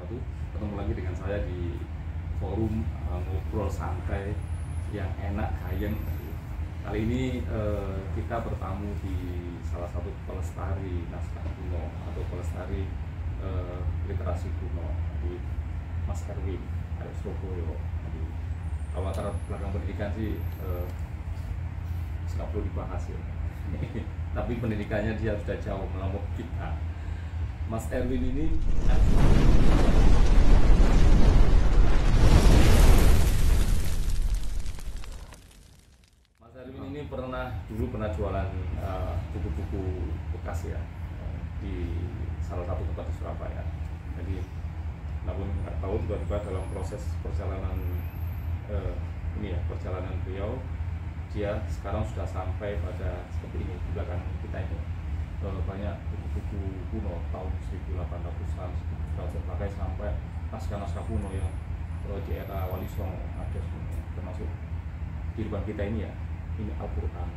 wabarakatuh. Ketemu lagi dengan saya di forum ngobrol santai yang enak gayeng. Kali ini kita bertamu di salah satu pelestari naskah kuno atau pelestari literasi kuno di Mas Erwin dari Surabaya. Jadi kalau latar belakang pendidikan sih nggak perlu dibahas ya. Tapi pendidikannya dia sudah jauh melampaui kita. Mas Erwin ini dulu pernah jualan buku-buku bekas ya di salah satu tempat di Surabaya. Jadi namun nggak tahu tiba-tiba dalam proses perjalanan perjalanan beliau, dia sekarang sudah sampai pada seperti ini di belakang kita ini. Banyak buku-buku kuno tahun 1800-an, 1900 sampai naskah-naskah kuno yang di era Wali Songo ada semuanya, termasuk di depan kita ini ya. Ini Al-Quran.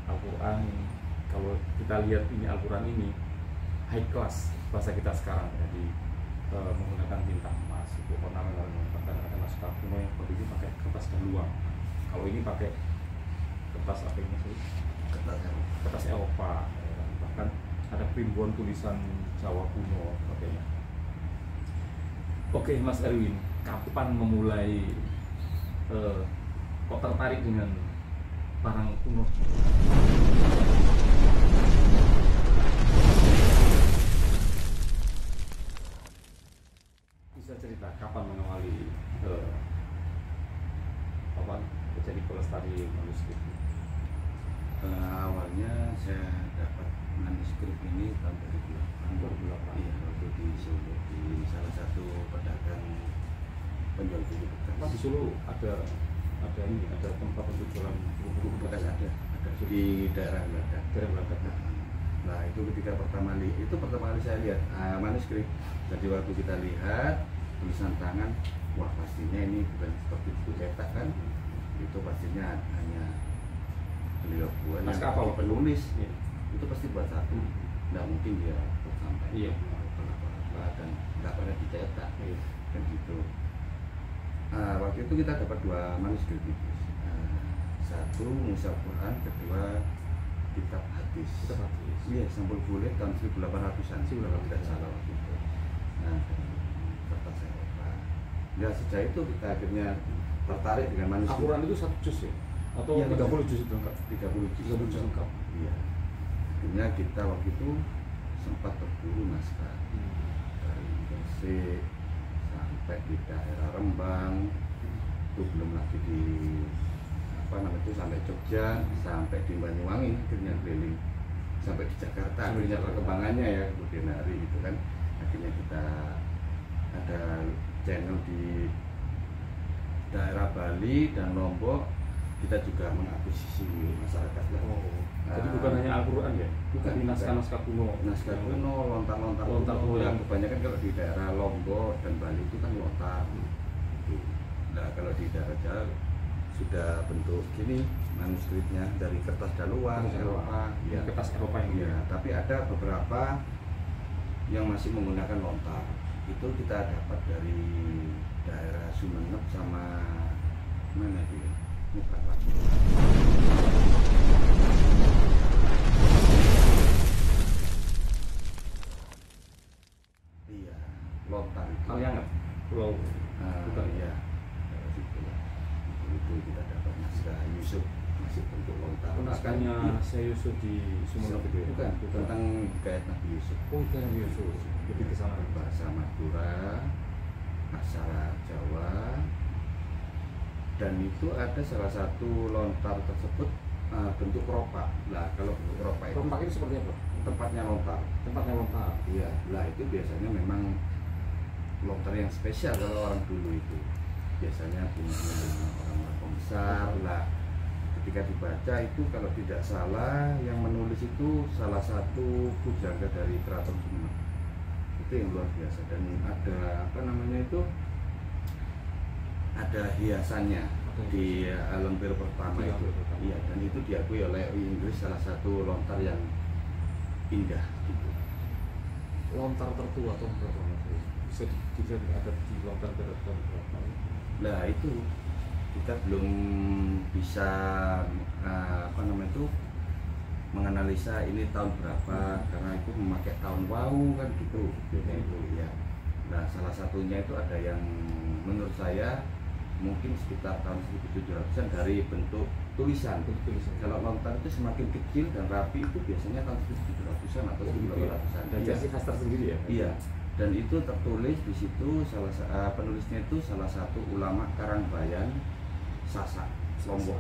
Al-Quran, kalau kita lihat ini Al-Quran ini high class bahasa kita sekarang, jadi menggunakan tinta emas, itu ornamental, bahkan ada naskah kuno yang seperti ini pakai kertas galuang. Kalau ini pakai kertas apa ini sih? Kertas Eropa, bahkan ada primbon tulisan Jawa kuno sebagainya. Oke, Mas Erwin, kapan memulai kok tertarik dengan barang kuno? Bisa cerita kapan mengawali menjadi pelestari manuskrip? Awalnya saya dapat manuskrip ini tahun 2008. Iya, waktu di Solo, di salah satu pedagang penjual buku bekas. Di Solo ada tempat untuk jualan buku bekas, ada di daerah Belanda. Nah, itu pertama kali saya lihat manuskrip. Jadi waktu kita lihat tulisan tangan, wah pastinya ini bukan seperti buku cetak kan? Itu pastinya hanya beliau buat yang penulis. Ya. Itu pasti buat satu, nggak mungkin dia buat sampai iya. Dan nggak pernah dicetak, iya. Dan gitu. Waktu itu kita dapat 2 manuskrip itu, satu Musa Quran, kedua kitab hadis. Iya, sampul boleh tahun 1800-an sih, kalau tidak salah waktu itu. Nah, kertas Eropa. Ya sejak itu kita akhirnya tertarik dengan manuskrip. Al-Quran itu 1 juz ya? Atau ya, 30 juz itu enggak? 30 juz lengkap. Iya. Akhirnya kita waktu itu sempat berburu naskah dari Gresik sampai di daerah Rembang, itu belum lagi di sampai Jogja, sampai di Banyuwangi, akhirnya keliling sampai di Jakarta, akhirnya perkembangannya ya kemudian hari itu kan, akhirnya kita ada channel di daerah Bali dan Lombok, kita juga mengakuisisi masyarakat. Jadi bukan hanya Al-Quran ya? Bukan naskah-naskah kuno. Naskah kuno, lontar kuno. Yang kebanyakan kalau di daerah Lombok dan Bali itu kan lontar. Nah, kalau di daerah Jawa sudah bentuk gini manuskripnya dari kertas daluang Eropa. Ya. Kertas Eropa ini. Ya, tapi ada beberapa yang masih menggunakan lontar. Itu kita dapat dari daerah Sumeneb sama mana itu ya? Bukan lagi. Iya, lontar itu. Kaliangat, Pulau bukan ya. Itu kita dapat naskah Yusuf masih bentuk lontar. Naskahnya saya Yusuf di Sumeneb itu ya? Bukan. Tentang hikayat Nabi Yusuf. Hikayat Nabi Yusuf. Lebih ke sana. Bahasa Madura, aksara Jawa, dan itu ada salah satu lontar tersebut bentuk keropak. Nah, kalau bentuk keropak itu seperti apa? Tempatnya lontar. Iya. Lah itu biasanya memang lontar yang spesial kalau orang dulu itu. Biasanya punya orang-orang pembesar. Lah ketika dibaca itu kalau tidak salah yang menulis itu salah satu pujangga dari Keraton Sumeneb. Itu yang luar biasa, dan ada hiasannya di lembar pertama itu. Iya, dan itu diakui oleh Inggris salah satu lontar yang indah gitu. Lontar tertua atau berapa? bisa ada di lontar ke tahun berapa? Nah itu kita belum bisa apa namanya itu menganalisa ini tahun berapa karena itu memakai tahun wow kan gitu itu ya. Nah salah satunya itu ada yang menurut saya mungkin sekitar tahun 1700-an dari bentuk tulisan. Kalau lontar itu semakin kecil dan rapi itu biasanya tahun 1700-an atau 1800-an. Dan jadi khas tersendiri ya? Iya. Dan itu tertulis di situ penulisnya itu salah satu ulama Karangbayan Sasak Lombok.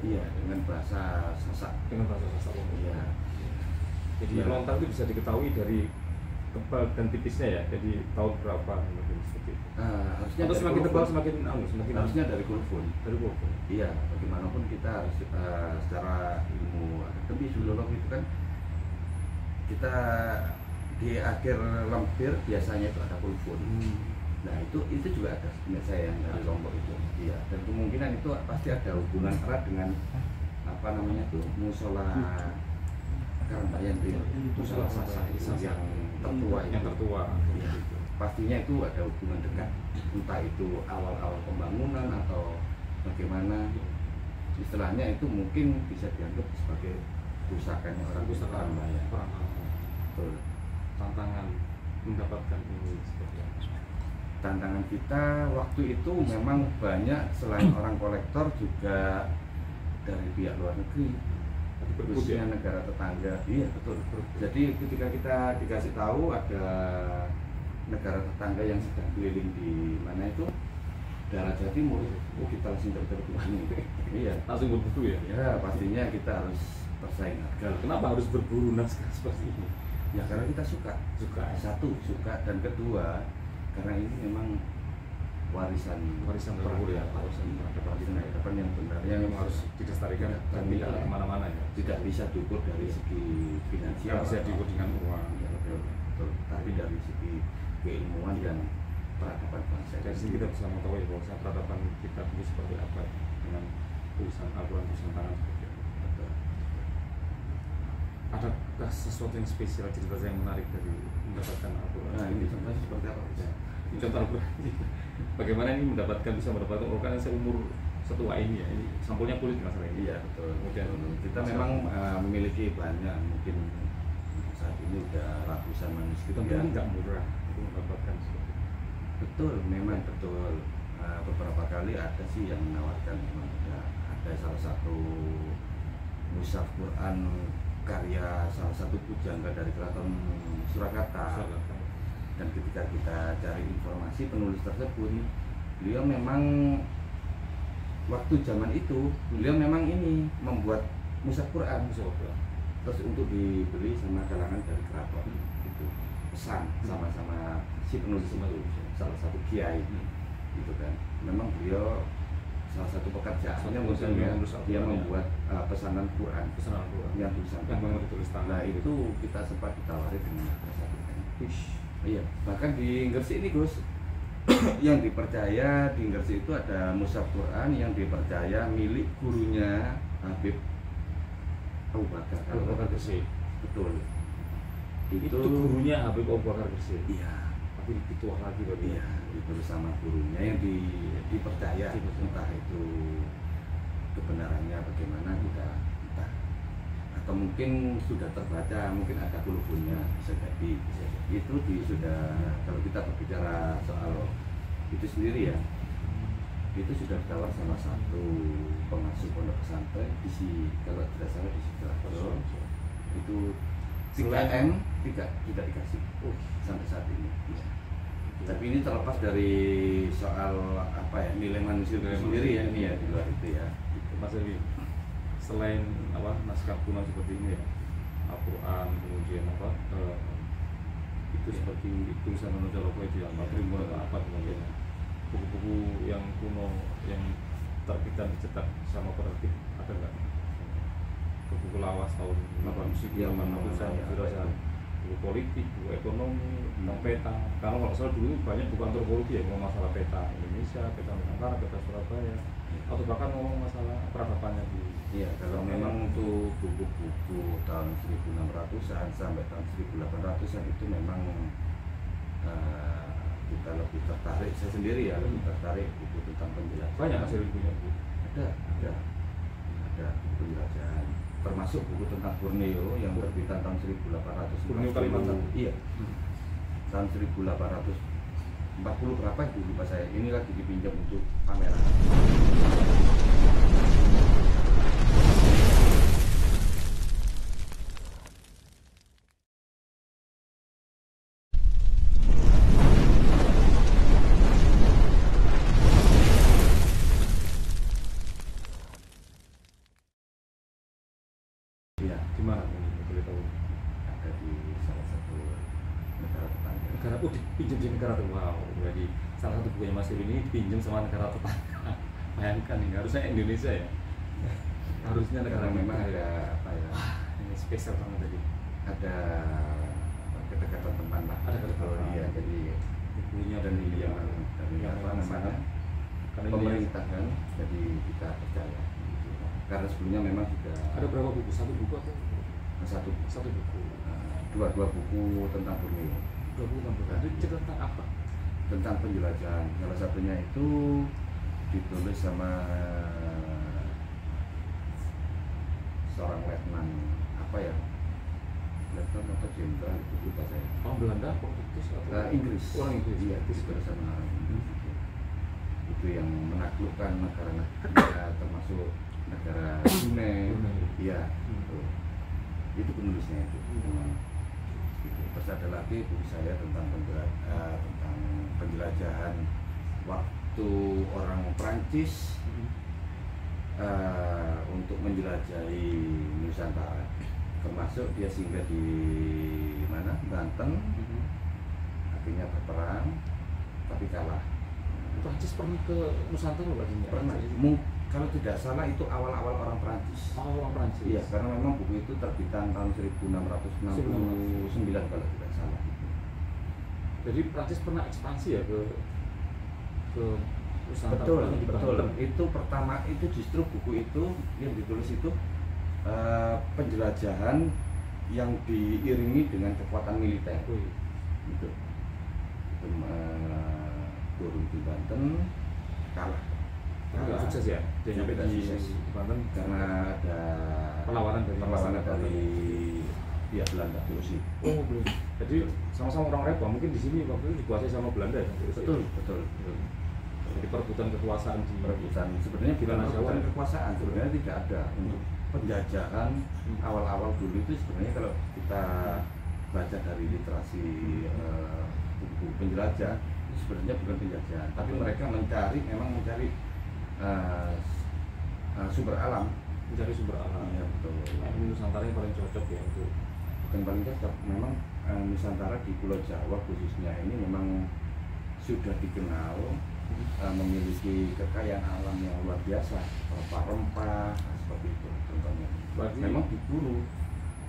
Iya, dengan bahasa Sasak. Dengan bahasa Sasak Lombok. Iya. Jadi lontar itu bisa diketahui dari tebal dan tipisnya ya. Jadi tahun berapa mungkin seperti itu. Harusnya atau semakin tebal semakin harusnya dari kulfun. Dari kulfun. Iya, bagaimanapun kita harus secara ilmu akademis filologi itu kan kita di akhir lampir biasanya itu ada kulfun. Nah itu juga ada sebenarnya saya yang dari Lombok itu. Iya. Dan kemungkinan itu pasti ada hubungan erat dengan apa namanya tuh musola Karangbayan itu, musola Sasak yang tertua itu. Yang tertua. Ya. Pastinya itu ada hubungan dekat. Entah itu awal-awal pembangunan atau bagaimana. Istilahnya itu mungkin bisa dianggap sebagai pusakanya orang Karangbayan. Betul. Tantangan mendapatkan ini seperti apa? Tantangan kita waktu itu memang banyak selain orang kolektor juga dari pihak luar negeri, khususnya negara tetangga. Iya betul. Jadi ketika kita dikasih tahu ada negara tetangga yang sedang keliling di mana itu daerah Jawa Timur, kita langsung terbuka nih. Iya. Langsung berburu ya? Ya pastinya kita harus bersaing harga. Kenapa harus berburu naskah seperti ini? Ya karena kita suka. Satu suka dan kedua karena ini memang warisan leluhur ya, warisan peradaban yang benar yang harus dilestarikan dan tidak kemana-mana ya. Tidak bisa diukur dari segi finansial, bisa diukur dengan uang. Ya, betul. Tapi dari segi keilmuan dan peradaban bangsa. Dari sini kita bisa mengetahui bahwa peradaban kita itu seperti apa dengan tulisan Al-Quran, tulisan tangan seperti apa. Adakah sesuatu yang spesial, cerita yang menarik dari mendapatkan Al-Quran? Nah ini contohnya seperti apa? Ini contoh Al-Quran. Bagaimana ini bisa mendapatkan Al-Quran seumur setua ini ya? Ini sampulnya kulit masalah ini. Iya betul. Kemudian kita memang memiliki banyak, mungkin saat ini udah ratusan manuskrip. Tentu ini nggak murah untuk mendapatkan seperti itu. Betul, memang betul. Beberapa kali ada sih yang menawarkan memang ada salah satu mushaf Quran karya salah satu pujangga dari Keraton Surakarta. Dan ketika kita cari informasi penulis tersebut, beliau memang waktu zaman itu beliau memang ini membuat mushaf Quran terus untuk dibeli sama kalangan dari keraton itu pesan sama-sama si penulis itu salah satu kiai gitu kan. Memang beliau salah satu pekerjaannya dia membuat pesanan Quran yang tulisan tangan. Nah itu kita sempat ditawari dengan harga satu. Iya, bahkan di Gresik ini Gus yang dipercaya di Gresik itu ada mushaf Quran yang dipercaya milik gurunya Habib Abu Bakar Gresik. Betul. Itu gurunya Habib Abu Bakar Gresik. Iya. Tapi lebih tua lagi berarti. Iya, itu bersama gurunya yang dipercaya. Entah itu kebenarannya bagaimana kita entah. Atau mungkin sudah terbaca, mungkin ada kulfunnya bisa jadi. Itu sudah kalau kita berbicara soal itu sendiri ya, itu sudah ditawar sama satu pengasuh pondok pesantren kalau tidak salah di Sidoarjo itu 3M tidak dikasih sampai saat ini. Ya. Tapi ini terlepas dari soal apa ya nilai manusia sendiri ya ini ya di luar itu ya. Mas Eli, selain apa naskah kuno seperti ini ya, Al-Quran kemudian apa itu seperti tulisan Nonjolopo itu yang Primun atau apa kemudian buku-buku yang kuno yang terbitan dicetak sama penerbit ada nggak? Buku lawas tahun 80-an sudah buku politik, buku ekonomi, tentang peta. Karena kalau salah dulu banyak buku antropologi ya, ngomong masalah peta Indonesia, peta Nusantara, peta Surabaya, atau bahkan ngomong masalah peradabannya di. Iya, kalau memang untuk buku-buku tahun 1600-an sampai tahun 1800-an itu memang kita lebih tertarik, saya sendiri ya lebih tertarik buku tentang penjelajahan. Banyak Mas Erwin punya buku. Ada buku penjelajahan, termasuk buku tentang Borneo yang terbitan tahun 1840. Borneo Kalimantan. Iya. Tahun 1840 berapa itu lupa saya. Ini lagi dipinjam untuk pameran. Iya, Di mana ini boleh tahu? ada di salah satu negara tetangga. Negara, dipinjam di negara tuh. Wow, jadi salah satu bukunya Mas Erwin ini dipinjam sama negara tetangga. Bayangkan ini harusnya Indonesia ya. Harusnya negara Karena memang kita ada ya. apa ya? Ini spesial banget tadi. Ada kedekatan teman lah. Ada kedekatan. Iya, jadi Bukunya dan dari yang yang dari yang apa namanya sangat- karena ini pemerintah kan, jadi kita percaya. Karena sebelumnya memang sudah ada berapa buku? Satu buku atau satu buku? dua buku tentang Borneo, Dua buku tentang buku. Itu cerita tentang apa? tentang penjelajahan. Salah satunya itu ditulis sama seorang letnan apa ya, letnan atau jenderal itu lupa saya. Orang Belanda, Portugis atau Inggris. Orang Inggris. Iya, ditulis sama orang Inggris itu yang menaklukkan negara termasuk negara Brunei. Iya, itu penulisnya itu. Terus ada lagi buku saya tentang penjelajahan waktu orang Prancis untuk menjelajahi Nusantara, termasuk dia singgah di mana, Banten, akhirnya berperang tapi kalah. Prancis pernah ke Nusantara berarti? Pernah. Kalau tidak salah itu awal-awal orang Prancis. Orang Prancis. Iya, karena memang buku itu terbitan tahun 1669 kalau tidak salah. Jadi Prancis pernah ekspansi ya ke Nusantara. Betul. Itu pertama itu justru buku itu yang ditulis itu penjelajahan yang diiringi dengan kekuatan militer. Wih. Gitu. Itu turun di Banten, kalah. Nggak sukses ya? Dia nyampe Tidak di sukses. Banten Karena ada perlawanan dari Belanda Rusia. Oh belum. Jadi sama-sama orang Eropa mungkin di sini waktu itu dikuasai sama Belanda ya? Betul. Jadi perebutan kekuasaan di Perebutan sebenarnya bukan Tanah Jawa. perebutan kekuasaan, sebenarnya tidak ada untuk penjajahan awal-awal dulu itu sebenarnya kalau kita baca dari literasi buku penjelajah itu sebenarnya bukan penjajahan, tapi mereka memang mencari sumber alam. mencari sumber alam. Iya, betul. Nah, ini Nusantara yang paling cocok ya untuk Bukan paling cocok, memang Nusantara di Pulau Jawa khususnya ini memang sudah dikenal memiliki kekayaan alam yang luar biasa, rempah-rempah seperti itu contohnya. Berarti Memang diburu.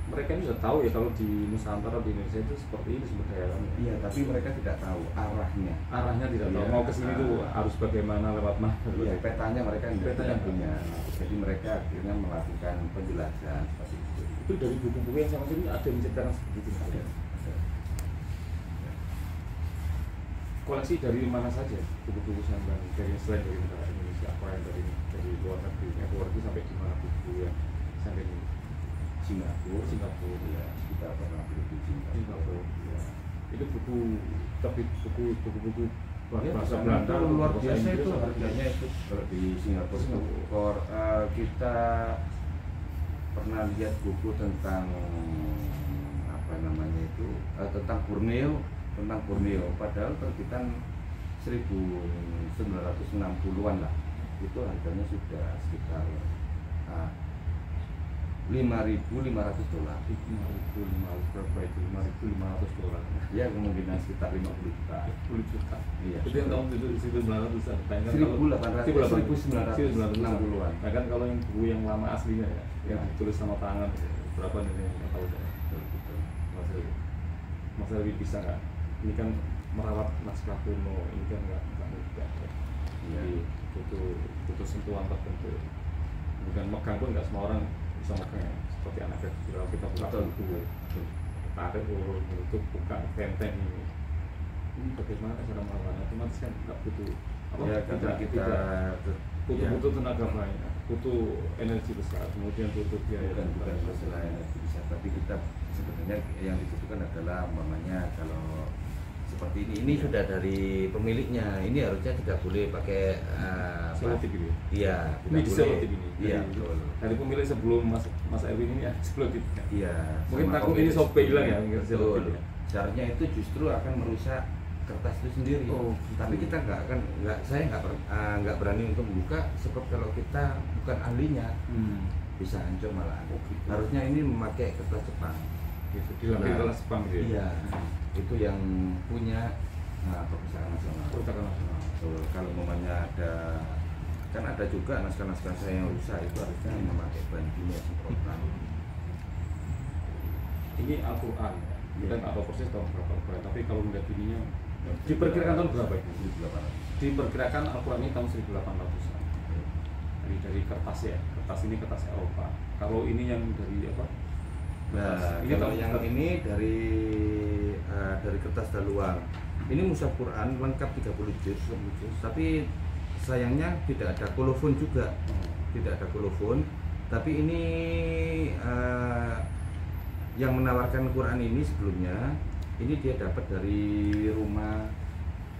mereka ini sudah tahu ya kalau di Nusantara di Indonesia itu seperti ini sumber daya alamnya. Iya, tapi mereka tidak tahu arahnya. Arahnya tidak tahu. Iya. Mau ke sini tuh harus bagaimana, lewat mana. Iya, petanya mereka Petanya tidak punya. Jadi mereka akhirnya melakukan penjelajahan seperti itu. Itu dari buku-buku yang sama sini ada yang menceritakan seperti itu. Ada. Koleksi dari mana saja buku-buku sampai dari selain dari negara Indonesia, apa yang dari luar negeri, luar negeri sampai di mana buku yang sampai di Singapura, ya, kita pernah beli di Singapura. Ya. Itu buku terbit buku-buku Ya, bahasa karena Belanda itu luar bahasa biasa Inggris, itu apa harganya itu kalau di Singapura itu kita pernah lihat buku tentang apa namanya itu tentang Borneo padahal terbitan 1960-an lah, itu harganya sudah sekitar $5.500. $5.500 Ya kemungkinan sekitar 50 juta. 10 juta. Iya. Itu yang tahun 1900-an. 1960-an. Nah kan kalau yang buku yang lama aslinya ya, yang Ya. ditulis sama tangan berapa nih nggak tahu saya. Mas Elwi bisa nggak? Ini kan merawat naskah kuno, ini kan nggak mudah. Iya. Jadi butuh sentuhan tertentu. Bukan megang pun nggak semua orang bisa megang ya. Seperti anak kecil kita buka Betul. buku, tarik urut, menutup, buka benteng ini. ini bagaimana cara melakukannya, otomatis kan nggak butuh Ya karena kita butuh tenaga banyak, butuh energi besar, kemudian butuh biaya. bukan masalah energi besar, tapi kita sebenarnya yang dibutuhkan adalah umpamanya kalau seperti ini sudah dari pemiliknya, ini harusnya tidak boleh pakai selotip gitu ya? Iya, Ini di selotip ini? Iya, betul. Dari pemilik sebelum Mas Erwin ini ya selotip. Iya. Mungkin takut ini sope hilang ya, mungkin betul. selotip ya? Seharusnya itu justru akan merusak kertas itu sendiri. Oh, gitu. Tapi kita saya nggak berani untuk membuka, sebab kalau kita bukan ahlinya bisa hancur malahan. Oh, gitu. Harusnya ini memakai kertas Jepang. Gitu, dilakukan kelas Jepang gitu ya? Iya, itu yang punya perpustakaan nasional. Perpustakaan nasional. Kalau momennya ada juga naskah-naskah saya yang rusak, itu harusnya memakai bahan kimia semprotan. Ini Al-Quran ya? Kita nggak tahu persis tahun berapa, tapi kalau melihat ininya diperkirakan tahun berapa itu? 1800. Diperkirakan Al-Quran ini tahun 1800-an. Dari kertas ya, kertas ini kertas Eropa. Kalau ini yang dari apa? Nah, ini kalau yang ini dari kertas daluang. Ini mushaf Quran lengkap 30 juz, tapi sayangnya tidak ada kolofon juga. Tidak ada kolofon, tapi ini yang menawarkan Quran ini sebelumnya, ini dia dapat dari rumah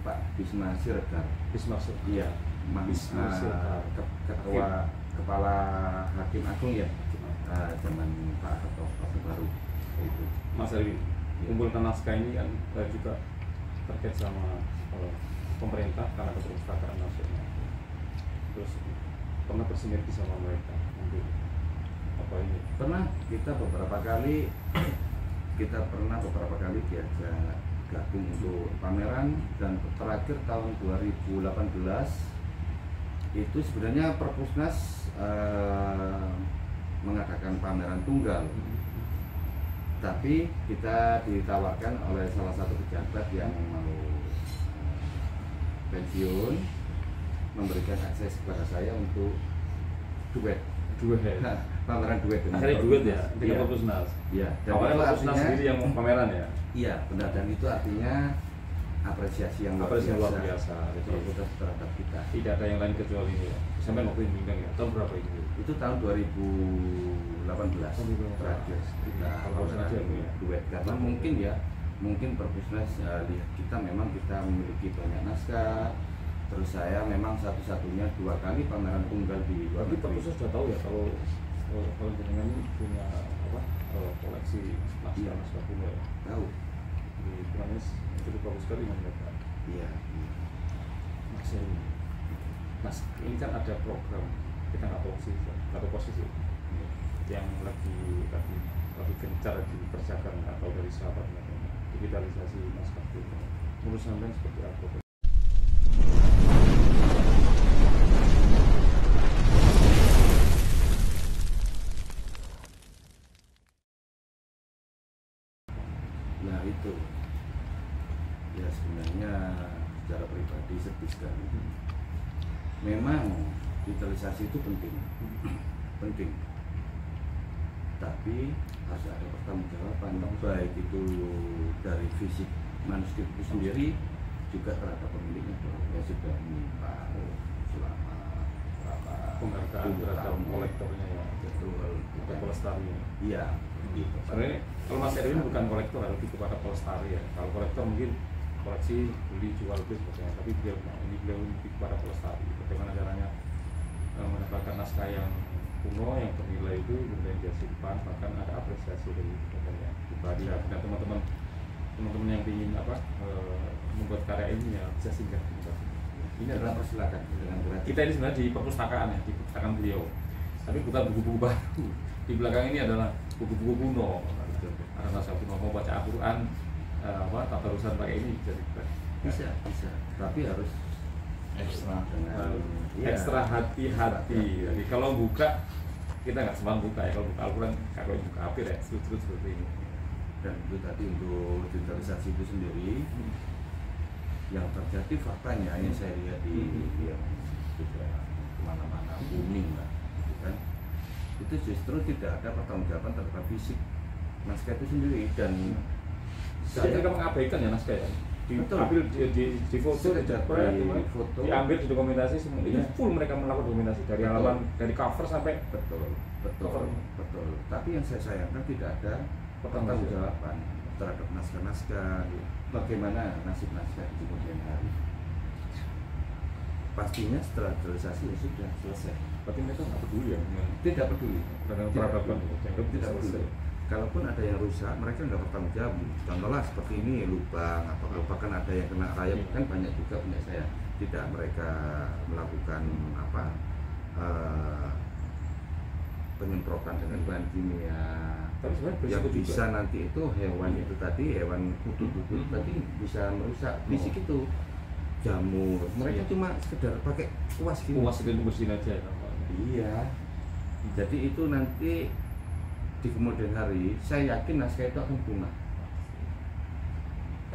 Pak Bisma Siregar. Bisma Siregar. Iya, Bisma Siregar. Ketua Kepala Hakim Agung ya, zaman Pak Harto Orde Baru itu. Mas Erwin, kumpulkan naskah ini kan juga terkait sama pemerintah karena perpustakaan nasional. Terus pernah bersinergi sama mereka untuk apa ini? Pernah kita beberapa kali diajak gabung untuk pameran, dan terakhir tahun 2018 itu sebenarnya Perpusnas mengadakan pameran tunggal, tapi kita ditawarkan oleh salah satu pejabat yang mau pensiun memberikan akses kepada saya untuk duet. Nah, pameran duet dengan akhirnya duet ya, dengan iya. Perpusnas. Iya. Awalnya Perpusnas sendiri yang mau pameran ya. Iya, benar, dan itu artinya apresiasi yang luar biasa terhadap kita. Tidak ada yang lain kecuali ini ya. Sampai waktu ini ya. Tahun berapa ini? Itu tahun 2018 terakhir kita pameran duet, karena mungkin Perpusnas lihat kita memang kita memiliki banyak naskah. Terus saya memang satu-satunya 2 kali pameran tunggal di luar Tapi negeri. Perpusnas sudah tahu ya kalau jenengan ini punya koleksi naskah kuno ya. Tahu. Di Puranes cukup bagus sekali mereka. Iya. Mas, ini kan ada program, kita nggak tahu posisi yang lagi gencar dikerjakan atau dari sahabatnya, digitalisasi naskah kuno. Menurut sampean seperti apa? Nah itu ya sebenarnya secara pribadi sedih sekali. Memang digitalisasi itu penting, tapi harus ada pertanggungjawaban, baik itu dari fisik manuskrip itu sendiri juga terhadap pemiliknya, bahwa sudah menimpa selama berapa Penghargaan terhadap kolektornya ya, betul, atau pelestarinya. iya gitu. Sebenarnya kalau Mas Erwin bukan kolektor, lebih kepada pelestari ya. Kalau kolektor mungkin koleksi, beli, jual, beli sebagainya, tapi beliau lebih kepada pelestari. Bagaimana caranya mendapatkan naskah yang kuno, yang bernilai itu kemudian dia simpan, bahkan ada apresiasi dari sebagainya. Pribadi ya, dan teman-teman yang ingin membuat karya ini ya bisa singgah. Ini adalah persilakan dengan gratis. Kita ini sebenarnya di perpustakaan ya, di perpustakaan beliau. Tapi bukan buku-buku baru. Di belakang ini adalah buku-buku kuno. Ada naskah kuno, mau baca Al-Quran, tatarusan pakai ini bisa, tapi harus ekstra dengan ekstra hati-hati. Jadi kalau buka kita nggak sempat buka ya, kalau buka Al-Quran kalau buka HP ya terus seperti ini. Dan itu tadi untuk digitalisasi itu sendiri yang terjadi faktanya yang saya lihat di yang juga kemana-mana booming lah, gitu kan, itu justru tidak ada pertanggungjawaban terhadap fisik naskah itu sendiri. Dan saya mereka mengabaikan ya naskah ya. diambil di foto, sudah foto, diambil di dokumentasi semua. Itu full mereka melakukan dokumentasi dari halaman, dari cover sampai betul. Tapi yang saya sayangkan tidak ada pertanggungjawaban terhadap naskah-naskah. Bagaimana nasib naskah di kemudian hari? Pastinya setelah realisasi ya sudah selesai. Berarti mereka nggak peduli ya? Tidak peduli. Peradaban tidak peduli. Kalaupun ada yang rusak, mereka nggak bertanggung jawab. Contohnya seperti ini lubang atau bahkan ada yang kena rayap, kan banyak juga punya saya. Tidak mereka melakukan penyemprotan dengan bahan kimia. Yang bisa juga nanti itu hewan itu tadi, hewan kutut-kutut tadi bisa merusak fisik itu. Jamur, mereka cuma sekedar pakai kuas gitu. Kuas itu bersihin aja. Iya. Jadi itu nanti di kemudian hari saya yakin naskah itu akan punah.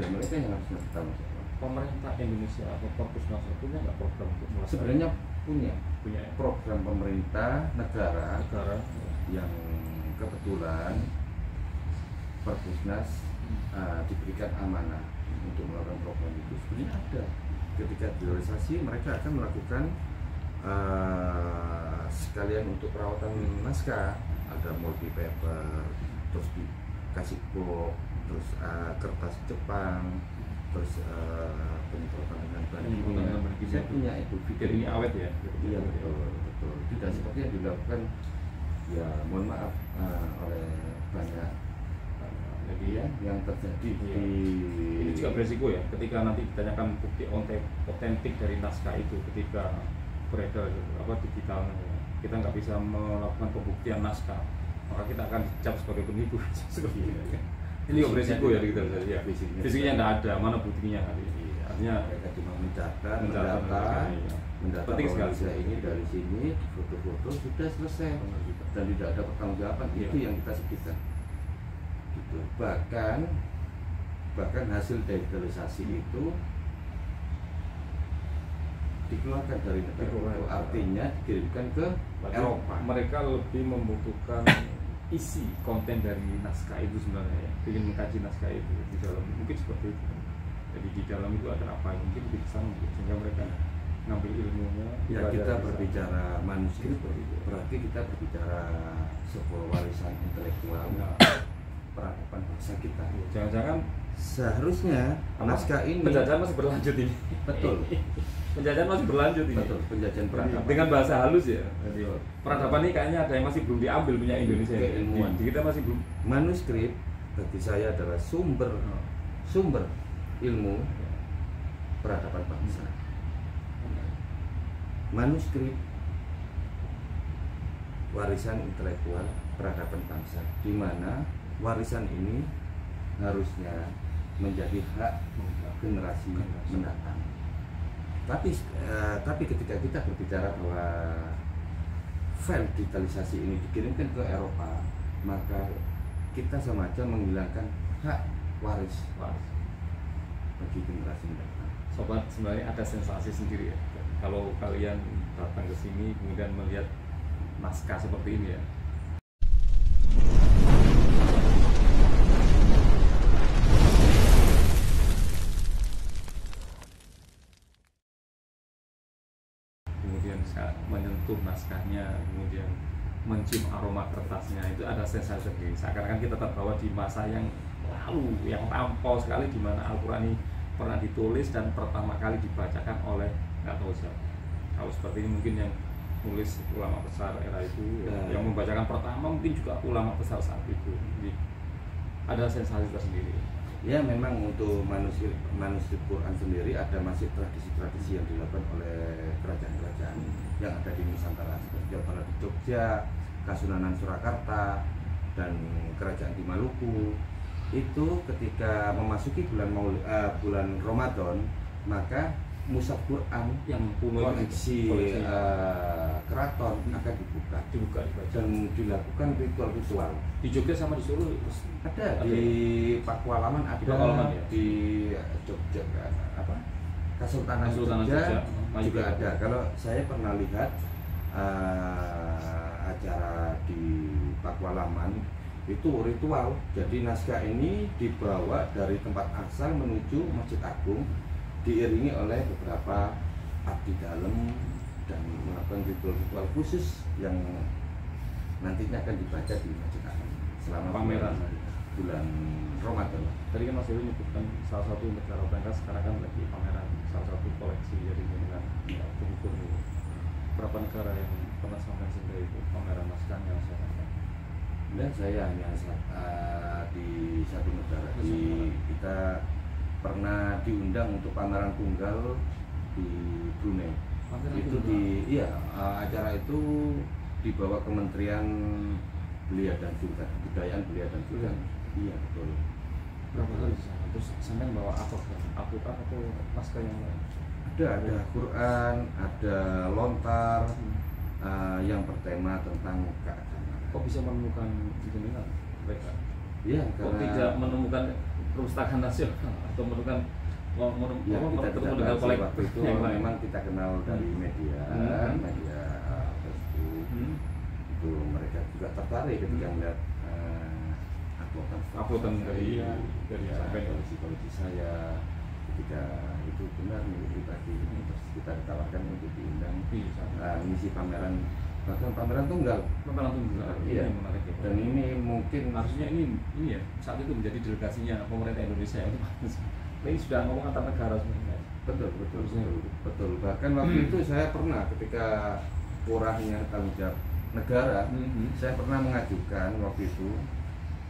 Dan mereka yang harus bertanggung jawab. Pemerintah Indonesia atau Korpus Naskah punya nggak program untuk melestarikan? Sebenarnya punya ya? Program pemerintah negara yang kebetulan Perpusnas diberikan amanah untuk melakukan program itu. Sebenarnya ada. Ketika direalisasi mereka akan melakukan sekalian untuk perawatan naskah, ada multi paper, terus dikasih box, terus kertas Jepang, terus penyemprotan dengan bahan kimia. Saya punya itu biar ini awet ya. Iya betul. Tidak seperti yang dilakukan ya mohon maaf oleh banyak yang terjadi ini juga beresiko ya ketika nanti ditanyakan bukti otentik dari naskah itu ketika beredar digitalnya kita nggak bisa melakukan pembuktian naskah, maka kita akan dicap sebagai penipu seperti ini. Ini juga beresiko ya kita ya. Fisiknya nggak ada, mana buktinya hari ini. Artinya mereka cuma mendata penting sekali. Saya ini dari sini foto-foto sudah selesai dan tidak ada pertanggungjawaban. Itu yang kita sebutkan. Gitu. Bahkan hasil digitalisasi itu dikeluarkan dari negara itu, artinya dikirimkan ke Eropa. Mereka lebih membutuhkan isi konten dari naskah itu sebenarnya ya. Ingin mengkaji naskah itu di dalam, mungkin seperti itu. Jadi di dalam itu ada apa yang mungkin lebih kesana sehingga mereka ngambil ilmunya. Ya kita berbicara manuskrip berarti kita berbicara sebuah warisan intelektual peradaban bangsa kita. Jangan-jangan seharusnya naskah ini penjajahan masih berlanjut ini. Betul. Penjajahan masih berlanjut ini. Betul, penjajahan peradaban. Dengan bahasa halus ya. Jadi peradaban ini kayaknya ada yang masih belum diambil punya Indonesia. Ilmuwan. Di kita masih belum. Manuskrip bagi saya adalah sumber ilmu peradaban bangsa. Manuskrip warisan intelektual peradaban bangsa, di mana warisan ini harusnya menjadi hak generasi mendatang. Tapi ketika kita berbicara bahwa file digitalisasi ini dikirimkan ke Eropa, maka kita semacam menghilangkan hak waris bagi generasi mendatang. Sobat, sebenarnya ada sensasi sendiri ya kalau kalian datang ke sini kemudian melihat naskah seperti ini ya. Kemudian menyentuh naskahnya, kemudian mencium aroma kertasnya, itu ada sensasi sendiri. Seakan-akan kita terbawa di masa yang lalu, yang lampau sekali, di mana Al-Quran ini pernah ditulis dan pertama kali dibacakan oleh nggak tahu siapa. Kalau seperti ini mungkin yang nulis ulama besar era itu, yang membacakan pertama mungkin juga ulama besar saat itu. Jadi ada sensasi tersendiri. Ya memang untuk manuskrip Quran sendiri ada masih tradisi-tradisi yang dilakukan oleh kerajaan-kerajaan yang ada di Nusantara, seperti di Jogja, Kasunanan Surakarta, dan kerajaan di Maluku. Itu ketika memasuki bulan Ramadan, maka mushaf Quran yang koleksi keraton akan dibuka dan dilakukan ritual-ritual. Di Jogja sama di Solo ada di Pakualaman, ada di Jogja Kesultanan Jogja juga ada. Kalau saya pernah lihat acara di Pakualaman itu ritual. Jadi naskah ini dibawa dari tempat asal menuju Masjid Agung, diiringi oleh beberapa abdi dalam dan melakukan ritual-ritual khusus yang nantinya akan dibaca di Masjid Agung selama pameran bulan Ramadan. Tadi kan Mas Heru menyebutkan salah satu negara Bangka sekarang kan lagi pameran salah satu koleksi dari dengan buku-buku. Berapa negara yang pernah sampai sendiri itu pameran naskahnya saya rasa? Dan saya hanya di satu negara, kita pernah diundang untuk pameran tunggal di Brunei. Itu acara itu dibawa Kementerian Belia dan Cukai, Kebudayaan Belia dan Cukai. Iya betul. Berapa kali di sana? Terus sampai bawa Al-Quran atau naskah yang lain? Ada Quran, ada lontar yang bertema tentang keagamaan. Kok bisa menemukan ini mereka? Iya, kok tidak menemukan perpustakaan nasional atau menemukan kita tidak tahu waktu itu memang kita kenal dari media Facebook. Itu mereka juga tertarik ketika melihat uploadan dari koleksi saya, ketika itu benar milik pribadi, terus kita ditawarkan untuk diundang mengisi pameran, bahkan pameran tunggal. Iya, menarik ya. Dan ini mungkin harusnya ini ya saat itu menjadi delegasinya pemerintah Indonesia itu. Ini sudah ngomong antar negara sebenarnya. Betul. Bahkan waktu itu saya pernah ketika kurangnya tanggung jawab negara, saya pernah mengajukan waktu itu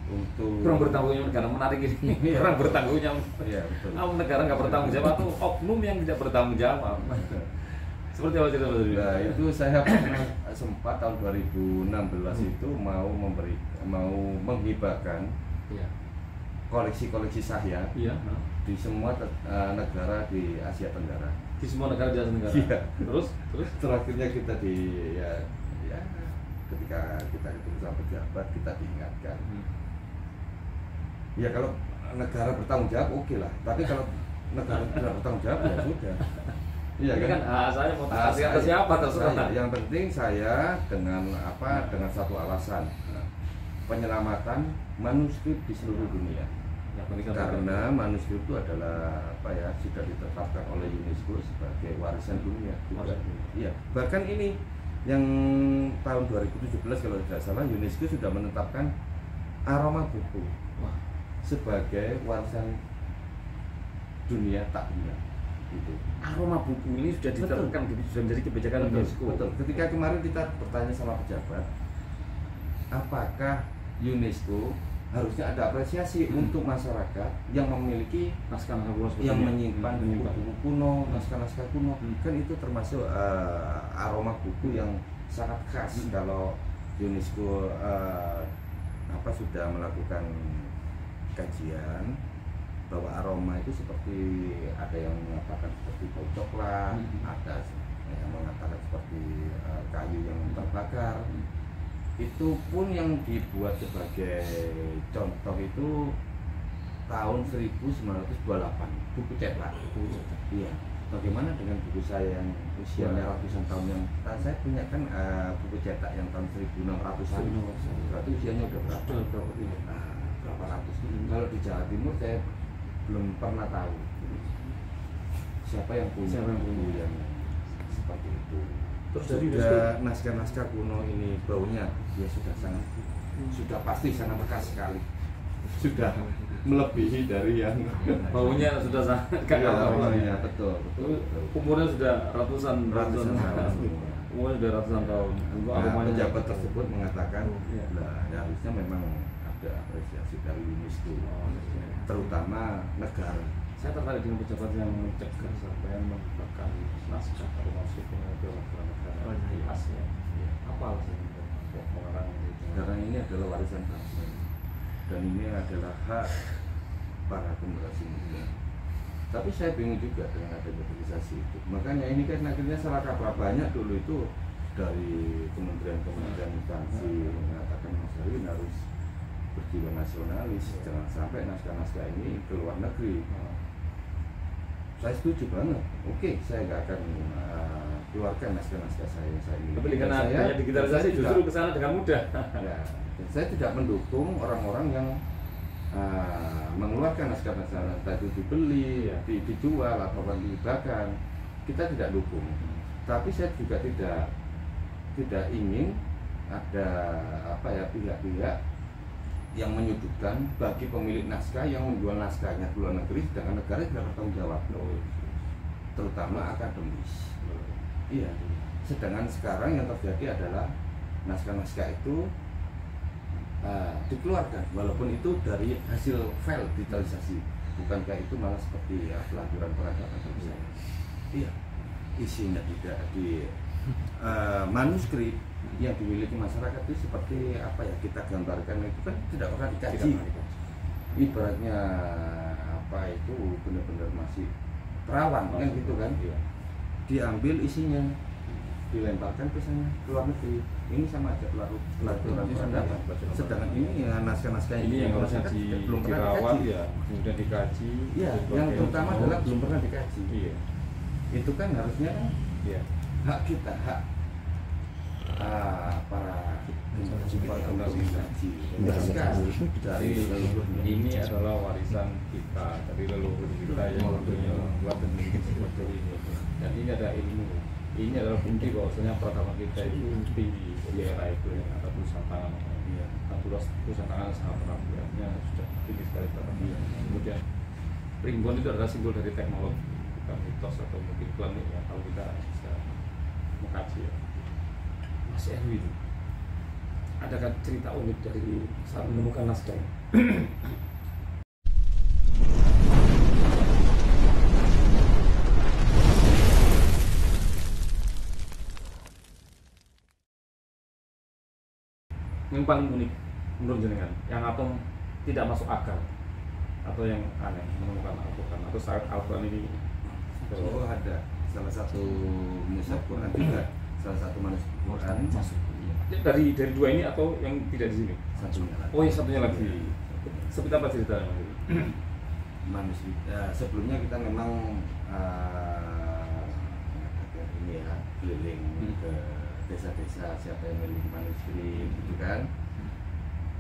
untuk kurang bertanggung jawab negara, menarik ini. Kurang bertanggung jawab. Iya, betul. Negara nggak bertanggung jawab atau oknum yang tidak bertanggung jawab. Seperti apa cerita Mas? Nah, itu saya pernah sempat tahun 2016 itu mau menghibahkan koleksi-koleksi saya di semua negara di Asia Tenggara. Di semua negara di Asia Tenggara. Iya. Terus terakhirnya kita ketika kita ketemu sama pejabat kita diingatkan. Ya kalau negara bertanggung jawab oke lah, tapi kalau negara tidak bertanggung jawab ya sudah. Iya kan saya mau kasih ke siapa terserah. Yang penting saya dengan satu alasan, penyelamatan manuskrip di seluruh dunia. Karena manuskrip itu adalah sudah ditetapkan oleh UNESCO sebagai warisan dunia. Iya, bahkan ini yang tahun 2017 kalau tidak salah UNESCO sudah menetapkan aroma buku sebagai warisan dunia tak benda. Gitu. Aroma buku ini sudah diterapkan, sudah menjadi kebijakan UNESCO. Betul. Ketika kemarin kita bertanya sama pejabat, apakah UNESCO harusnya ada apresiasi untuk masyarakat yang memiliki naskah-naskah kuno, yang menyimpan buku kuno, naskah-naskah kuno, kan itu termasuk aroma buku yang sangat khas. Kalau UNESCO sudah melakukan kajian bahwa aroma itu seperti ada yang mengatakan seperti bau coklat, ada yang mengatakan seperti kayu yang terbakar. Itu pun yang dibuat sebagai contoh itu tahun 1928, buku cetak. Iya. Bagaimana dengan buku saya yang usianya ratusan tahun yang saya punya kan buku cetak yang tahun 1600-an. Berarti usianya udah berapa? Berapa ratus? Kalau di Jawa Timur saya belum pernah tahu siapa yang punya buku yang seperti itu. Terus juga naskah-naskah kuno ini baunya ya sudah pasti sangat bekas sekali, sudah melebihi dari yang baunya sudah sangat baunya betul. Umurnya sudah ratusan tahun. Umurnya sudah ratusan tahun. Pejabat tersebut mengatakan harusnya memang ada apresiasi dari UNESCO, terutama negara. Saya tertarik dengan pejabat yang mencegah sampai menggunakan naskah atau masuk ke negara di Asia. Apa alasannya mengarang itu? Karena ini adalah warisan bangsa dan ini adalah hak para generasi muda. Tapi saya bingung juga dengan adanya organisasi itu. Makanya ini kan akhirnya salah kaprah banyak dulu itu dari kementerian instansi mengatakan Mas Erwin harus berjiwa nasionalis, jangan sampai naskah-naskah ini ke luar negeri. Saya setuju banget. Oke, saya nggak akan keluarkan naskah-naskah saya yang saya miliki. Tapi dengan Dan adanya digitalisasi saya justru ke sana dengan mudah. ya, dan saya tidak mendukung orang-orang yang mengeluarkan naskah-naskah entah itu dibeli, dijual atau dihibahkan. Kita tidak dukung. Tapi saya juga tidak ingin ada pihak-pihak yang menyudutkan bagi pemilik naskah yang menjual naskahnya ke luar negeri, sedangkan negara tidak bertanggung jawab, terutama akademis. Iya. Sedangkan sekarang yang terjadi adalah naskah-naskah itu dikeluarkan, walaupun itu dari hasil file digitalisasi. Bukankah itu malah seperti pelajaran peradaban saya? Iya. Isinya tidak di manuskrip yang dimiliki masyarakat itu seperti apa ya kita gambarkan itu kan tidak pernah dikaji. Ibaratnya apa itu benar-benar masih perawan kan gitu kan? Diambil isinya, dilemparkan ke sana ke luar negeri. Ini sama aja pelajaran peradaban. Sedangkan ini ya naskah-naskah ini yang harusnya belum pernah dirawat dikaji. ya, kemudian dikaji. Iya, yang terutama adalah belum pernah dikaji. Iya. Itu kan harusnya kan hak kita, hak para generasi dari leluhurnya. Ini adalah warisan kita dari leluhur kita yang tentunya membuat dan bikin seperti ini. Dan ini ada ilmu. Ini adalah bukti bahwasanya peradaban kita itu tinggi di era itu yang ada tulisan tangan. Tulisan tangan sangat rapi, artinya sudah tinggi sekali peradaban. Kemudian primbon itu adalah simbol dari teknologi, bukan mitos atau mungkin klaim ya kalau kita bisa mengkaji ya. Mas Erwin, adakah cerita unik dari saat menemukan naskah ini? Yang paling unik menurut jenengan, yang atau tidak masuk akal atau yang aneh menemukan Al-Quran atau saat Al-Quran ini? Oh, ada salah satu mushaf Quran juga, salah satu manuskrip Quran masuk. Dari dua ini atau yang tidak di sini? Satunya lagi. Oh, yang satunya lagi. Seperti apa ceritanya? Manuskrip sebelumnya kita memang mengatakan ini ya keliling ke desa-desa siapa yang memiliki manuskrip gitu kan.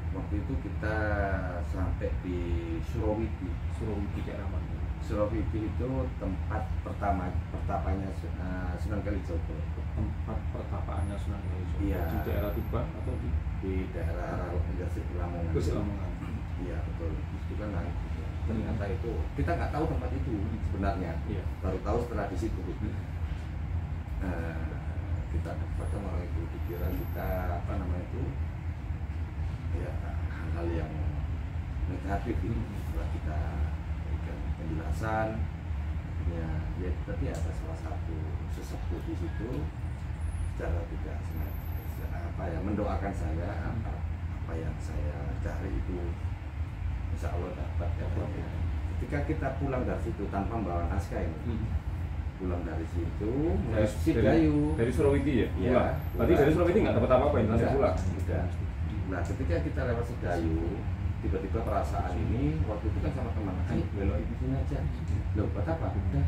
Waktu itu kita sampai di Surawiti daerah mana? Surawiti itu tempat pertapanya Sunan Kalijogo. Tempat pertapaannya Sunan Kalijogo. Iya. Di daerah Tuban atau di daerah Lamongan. Lamongan. Iya betul. Itu kan ternyata itu kita nggak tahu tempat itu sebenarnya. Iya. Baru tahu setelah di situ. Kita dapatkan orang itu dikira kita ya hal-hal yang negatif itu. Setelah kita berikan penjelasan, ya tapi ada salah satu sesepuh di situ secara tidak sengaja mendoakan saya apa yang saya cari itu insya Allah dapat ya. Ketika kita pulang dari situ tanpa membawa naskah ini, pulang dari situ mulai Sidayu dari Surawiti ya? Iya. Tadi dari Surawiti nggak dapat apa-apa ini langsung pulang. Udah. Nah ketika kita lewat Sidayu, tiba-tiba perasaan ini waktu itu kan sama teman, ayo belok di sini aja. Loh, buat apa? Udah.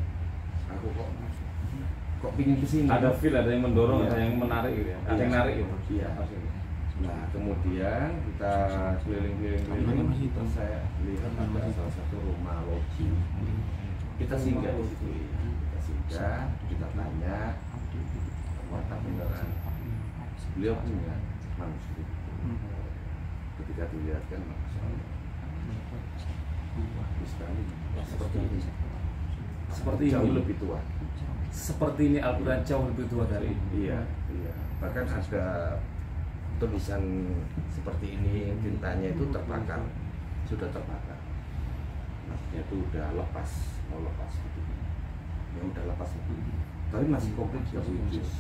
Aku kok pingin kesini. Ada feel, ada yang mendorong, Iya. ada yang menarik gitu ya. Ada yang narik gitu. Iya. Nah kemudian kita keliling-keliling, terus saya lihat ada salah satu rumah loji. Kita singgah di situ. Kita tanya watak beneran beliau punya manuskrip. Ketika dilihatkan sekali seperti ini, jauh lebih tua. Seperti ini Al-Quran jauh lebih tua dari ini. Iya. Bahkan ada tulisan seperti ini, tintanya itu terbakar, sudah terbakar. Maksudnya itu udah mau lepas gitu. Yang udah lepas itu, tapi masih komplit bagus.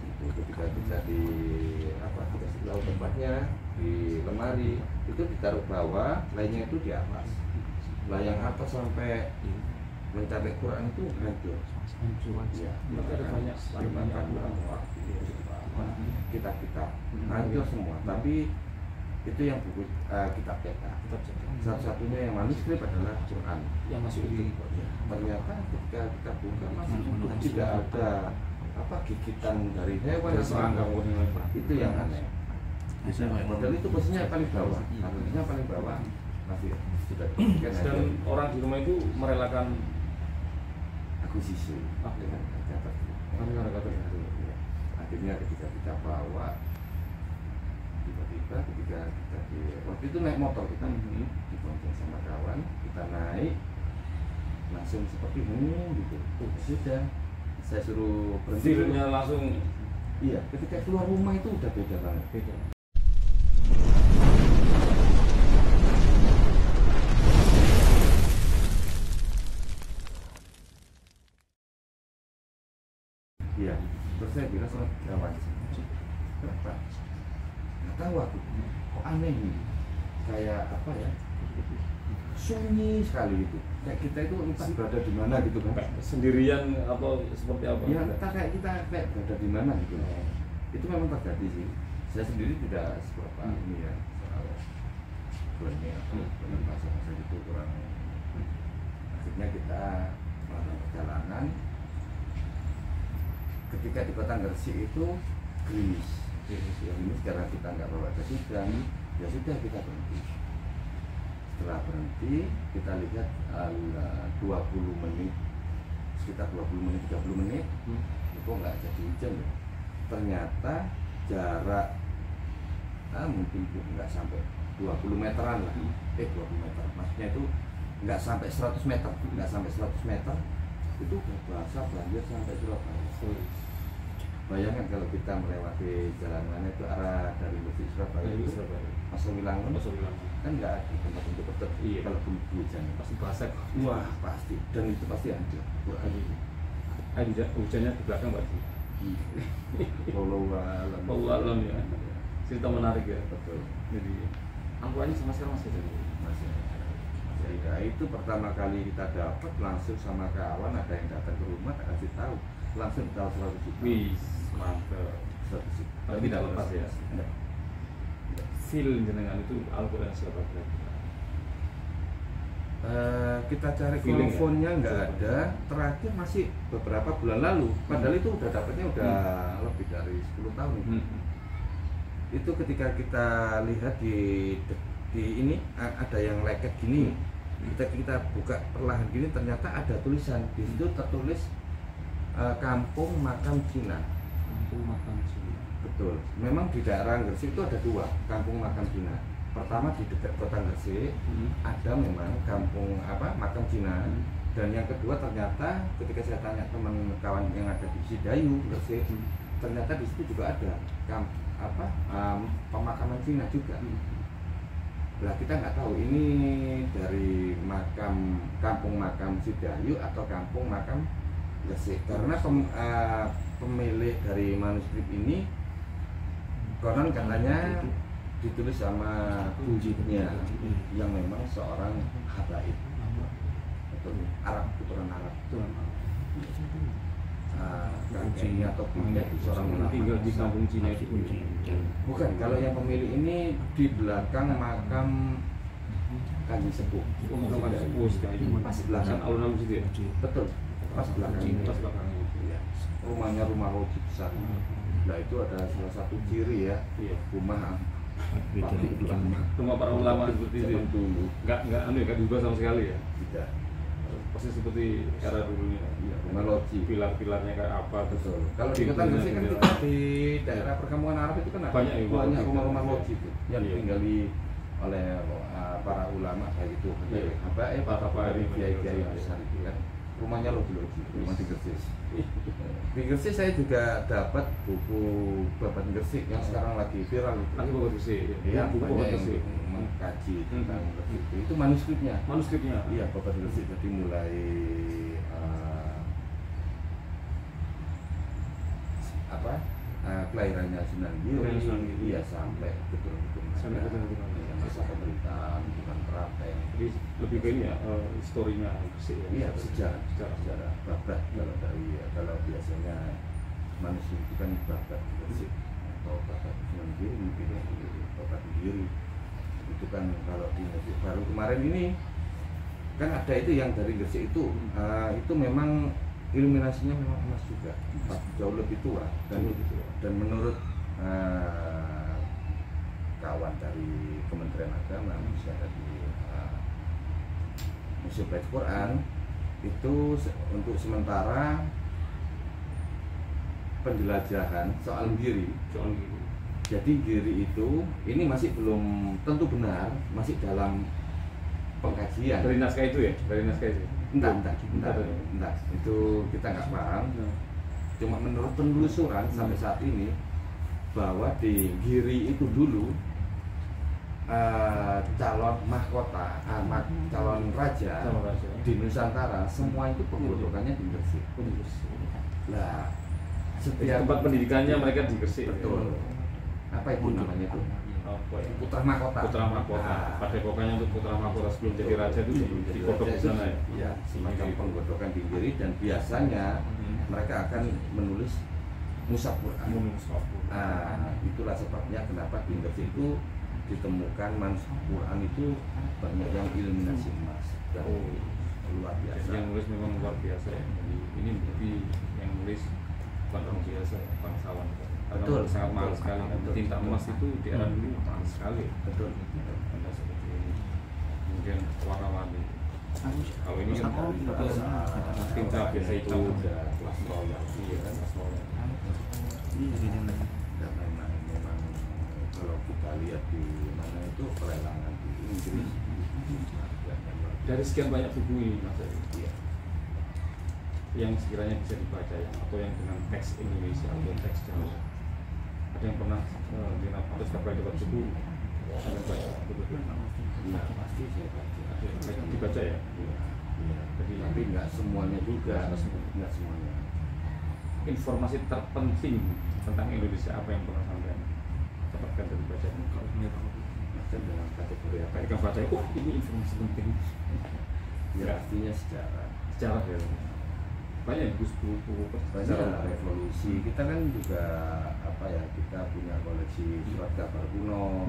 Itu ketika kita dikasih tahu tempatnya di lemari itu ditaruh bawah, lainnya itu di atas. Lah yang atas sampai mencapai Quran itu hancur. Ya, ada banyak kita hancur semua. Tapi itu yang buku kitab cetak. Satu-satunya yang manuskrip adalah Quran yang masih utuh. ternyata ketika kita buka masih utuh, tidak ada apa gigitan dari hewan Dari serangga atau itu yang aneh. Model itu posisinya paling bawah, harusnya paling bawah masih sudah diberikan dan orang di rumah itu merelakan akuisisi dengan harga tertentu. Akhirnya ketika kita bawa, tiba-tiba ketika kita waktu itu naik motor kita dibonceng sama kawan, kita naik langsung seperti gitu. Sudah saya suruh berhenti. feelnya langsung. Iya, ketika keluar rumah itu udah beda banget. Beda. Iya, terus saya bilang sama kawan, kenapa? Nggak tahu aku, kok aneh nih, kayak apa ya, sunyi sekali gitu. Kayak kita itu entah berada di mana gitu kan? Sendirian atau seperti apa? Ya entah kayak kita kayak berada di mana gitu. Itu memang terjadi sih. Saya sendiri tidak seberapa ini ya soal planning atau bahasa itu kurang. Akhirnya kita melakukan perjalanan. Ketika di Kota Gresik itu gerimis, karena kita nggak bawa jas hujan, ya sudah kita berhenti. Setelah berhenti, kita lihat 20 menit, sekitar 20 menit, 30 menit, itu nggak jadi hujan ya. Ternyata jarak mungkin nggak sampai 20 meteran lah, 20 meter, maksudnya itu nggak sampai 100 meter, itu udah basah banjir sampai Surabaya. Bayangkan kalau kita melewati jalan mana itu arah dari Gresik Surabaya itu masuk Wilangun kan nggak ada tempat untuk berteduh. Iya. Kalau hujan Pasti basah. wah pasti, dan itu pasti ada. Hujannya di belakang Pak. Wallahu alam. Wallahu alam ya. Cerita menarik ya. Betul. Jadi angkuannya sama sekarang masih ada. Masih ada. Itu pertama kali kita dapat langsung sama kawan, ada yang datang ke rumah tak kasih tahu, langsung tahu 100 juta. Wis, mantap. 100 juta. Tapi tidak lepas ya. Enggak. Feel jenengan itu Al-Quran siapa Kita cari Feeling teleponnya ya? nggak ada. Terakhir masih beberapa bulan lalu. Padahal itu udah dapatnya udah lebih dari 10 tahun. Itu ketika kita lihat di ini ada yang leket gini. Kita buka perlahan gini, ternyata ada tulisan di situ tertulis Kampung Makam Cina. Kampung Makam Cina. Betul. Memang di daerah Gresik itu ada 2 kampung makam Cina. Pertama di dekat Kota Gresik ada memang kampung makam Cina. Dan yang kedua ternyata ketika saya tanya teman kawan yang ada di Sidayu Gresik, ternyata di situ juga ada pemakaman Cina juga. Nah kita nggak tahu ini dari kampung makam Sidayu atau kampung makam Gresik, karena pemilik dari manuskrip ini konon katanya ditulis sama kunjitnya yang memang seorang habaib, Arab, keturunan Arab. Kakeknya atau bunda seorang ulama tinggal di kampung Cina itu. Bukan, kalau yang pemilik ini di belakang makam Kanjeng Sepuh. Makam Kanjeng Sepuh sekali. Pas belakang alun-alun situ ya. Betul, pas belakang. Pas belakang. Iya. Rumahnya rumah wajib besar. Nah itu ada salah satu ciri ya, rumah para ulama seperti itu. Dulu. Enggak diubah sama sekali ya. Tidak. Pasti seperti era dulunya. Iya, rumah loji. Pilar-pilarnya kayak apa? Betul. Kalau di Kota Gresik kan kita di daerah perkampungan Arab itu kan banyak rumah-rumah loji itu yang ditinggali oleh para ulama kayak gitu. Para kiai-kiai besar itu kan. Rumahnya loji-loji, rumah di Gresik. Di Gresik saya juga dapat buku Babat Gresik yang sekarang lagi viral itu. Babat Gresik. Iya, buku banyak yang Gresik. mengkaji tentang Gresik. Itu manuskripnya. Iya, Babat Gresik. Jadi mulai kelahirannya Sunan Giri, iya sampai betul-betul masa pemerintahan, bukan praktek. Jadi lebih ke ini ya, historinya Gresik ya. Iya, sejarah Babat kalau biasanya manusia itu kan Babat Gresik atau Babat Sunan Giri, mungkin Babat Giri itu kan kalau di Gresik. Baru kemarin ini kan ada itu yang dari Gresik itu memang iluminasinya memang emas juga, jauh lebih tua dan menurut kawan dari Kementerian Agama, misalnya dari Museum Bait Quran itu untuk sementara penjelajahan soal giri. Jadi giri itu ini masih belum tentu benar, masih dalam pengkajian. Dari naskah itu ya, dari naskah itu. Entah. Itu kita nggak paham. Cuma menurut penelusuran sampai saat ini bahwa di giri itu dulu calon mahkota, calon raja di Nusantara semua itu penggodokannya di Gresik. Nah, setiap tempat pendidikannya mereka di Gresik. Betul. Apa itu namanya itu? Putra mahkota. Putra mahkota. Padepokannya untuk putra mahkota sebelum jadi raja itu di kodok di sana ya. Iya, semacam penggodokan di giri dan biasanya mereka akan menulis mushaf Quran. Itulah sebabnya kenapa di Gresik itu ditemukan manuskrip Quran itu banyak yang iluminasi emas. Luar biasa. Yang nulis memang luar biasa ya. Jadi ini bukti yang nulis bukan orang biasa, bangsawan. Karena sangat mahal sekali. Tinta emas itu di era dulu mahal sekali. Betul. Ada seperti ini. Kemudian warna-warni. Kalau ini kan tinta biasa hitam kelas royalty ya kan, kelas royalty. Dan memang kalau kita lihat di mana itu pelelangan di Inggris dari sekian banyak buku ini Mas ya, yang sekiranya bisa dibaca ya, atau yang dengan teks Indonesia atau teks Jawa, ada yang pernah atau setiap kali dapat buku ada baca buku ya pasti saya baca. Dibaca ya. Jadi tapi nggak semuanya juga, nggak semuanya. Informasi terpenting tentang Indonesia apa yang pernah sampai dapatkan dari baca? Macam dalam kategori apa? Ketika baca, oh ini informasi penting. Ya artinya sejarah ya. Banyak buku banyak revolusi. Kita kan juga apa ya? Kita punya koleksi surat kabar kuno.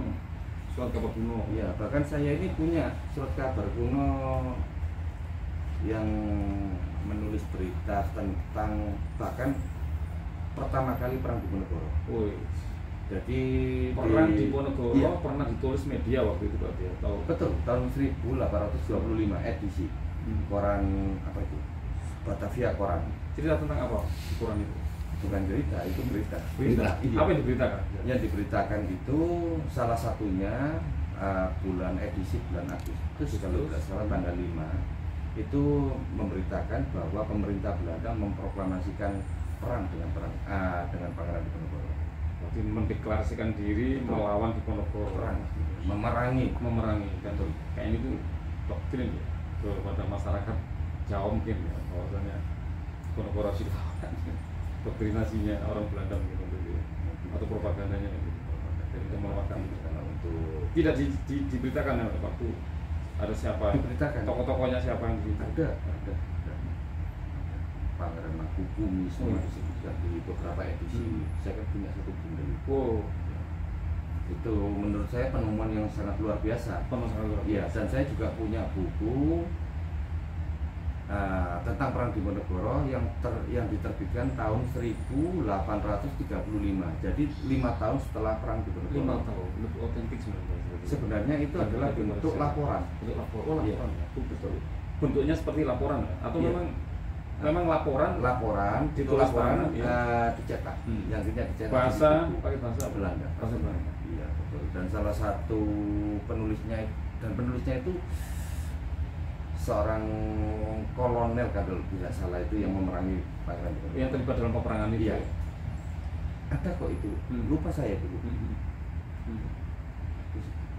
Surat kabar kuno. Ya bahkan saya ini punya surat kabar kuno yang menulis berita tentang bahkan pertama kali perang Diponegoro. Jadi perang Diponegoro iya, pernah ditulis media waktu itu berarti ya? Betul, tahun 1825 edisi koran apa itu? Batavia Koran. Cerita tentang apa di koran itu? Bukan cerita, itu berita. Iya. Apa yang diberitakan? Yang diberitakan itu salah satunya bulan Agustus kalau tidak salah tanggal 5 itu memberitakan bahwa pemerintah Belanda memproklamasikan perang dengan Pangeran Diponegoro. Berarti mendeklarasikan diri melawan Diponegoro, memerangi kan kayak ini tuh doktrin ya kepada masyarakat Jawa mungkin ya, bahwasanya Diponegoro harus dilawan. Doktrinasinya orang Belanda mungkin gitu ya. Atau propagandanya gitu. Jadi itu melawan untuk tidak diberitakan ya waktu ada siapa diberitakan tokoh-tokohnya siapa yang di ada Pangeran Mangkubumi semua disebutkan di beberapa edisi. Saya kan punya satu bundel. Itu menurut saya penemuan yang sangat luar biasa. Iya, dan saya juga punya buku tentang perang Diponegoro yang diterbitkan tahun 1835. Jadi 5 tahun setelah perang Diponegoro. 5 tahun, lebih otentik sebenarnya itu adalah bentuk laporan. Laporan. Iya. Betul. Bentuknya seperti laporan atau iya, memang laporan itu laporan iya, dicetak. Yang tidak dicetak pakai bahasa Belanda. Bahasa Belanda. Iya, betul. Dan salah satu penulisnya itu seorang kolonel kalau tidak salah itu yang memerangi Pangeran Diponegoro. Yang terlibat dalam peperangan itu. Iya. Ada kok itu. Lupa saya dulu.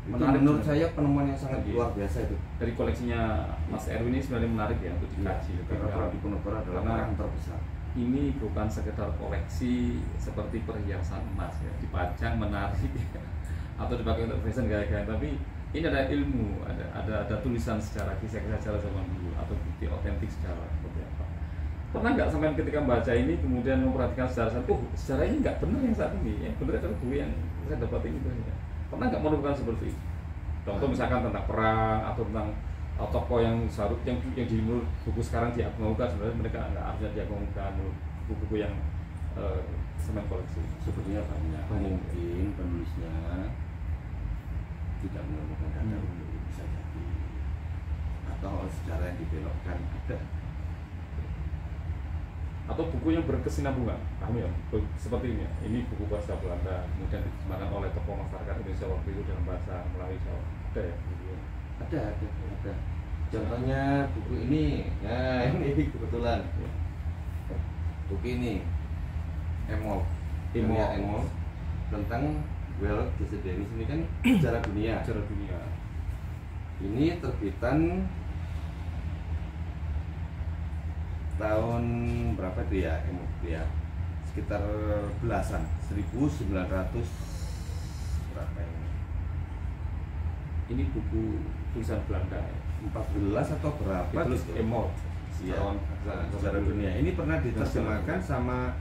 Menarik, menurut saya penemuan yang sangat luar biasa itu. Dari koleksinya Mas Erwin ini sebenarnya menarik ya untuk dikaji. Karena perang Diponegoro adalah perang terbesar. Ini bukan sekedar koleksi seperti perhiasan emas ya, dipajang menarik ya, atau dipakai untuk fashion gaya-gaya, tapi ini ada ilmu, ada tulisan sejarah, kisah-kisah sejarah zaman dulu atau bukti otentik sejarah seperti apa. Pernah nggak sampai ketika membaca ini kemudian memperhatikan sejarah sejarah ini nggak benar yang saat ini ya, benar kan gue yang saya dapat ini ya. Pernah nggak menemukan seperti itu? Contoh misalkan tentang perang atau tentang tokoh yang yang di menurut buku sekarang diagung-agungkan, sebenarnya mereka nggak harusnya diagung-agungkan menurut buku-buku yang semen koleksi. Sebetulnya banyak. Mungkin penulisnya tidak menemukan data untuk bisa jadi, atau secara yang dibelokkan ada, atau buku yang berkesinambungan, paham ya? Seperti ini ya, ini buku bahasa Belanda kemudian diterjemahkan oleh tokoh masyarakat Indonesia waktu itu dalam bahasa Melayu, Jawa, ada ya? ada. Contohnya buku ini, nah ini kebetulan buku ini Emol tentang World Desiderius, ini kan sejarah dunia. Ini terbitan tahun berapa itu ya, sekitar belasan, 1900 berapa ini? Ini buku tulisan Belanda ya? 14 atau berapa? Terus gitu. Emol, Sejarah dunia. Ini pernah diterjemahkan sama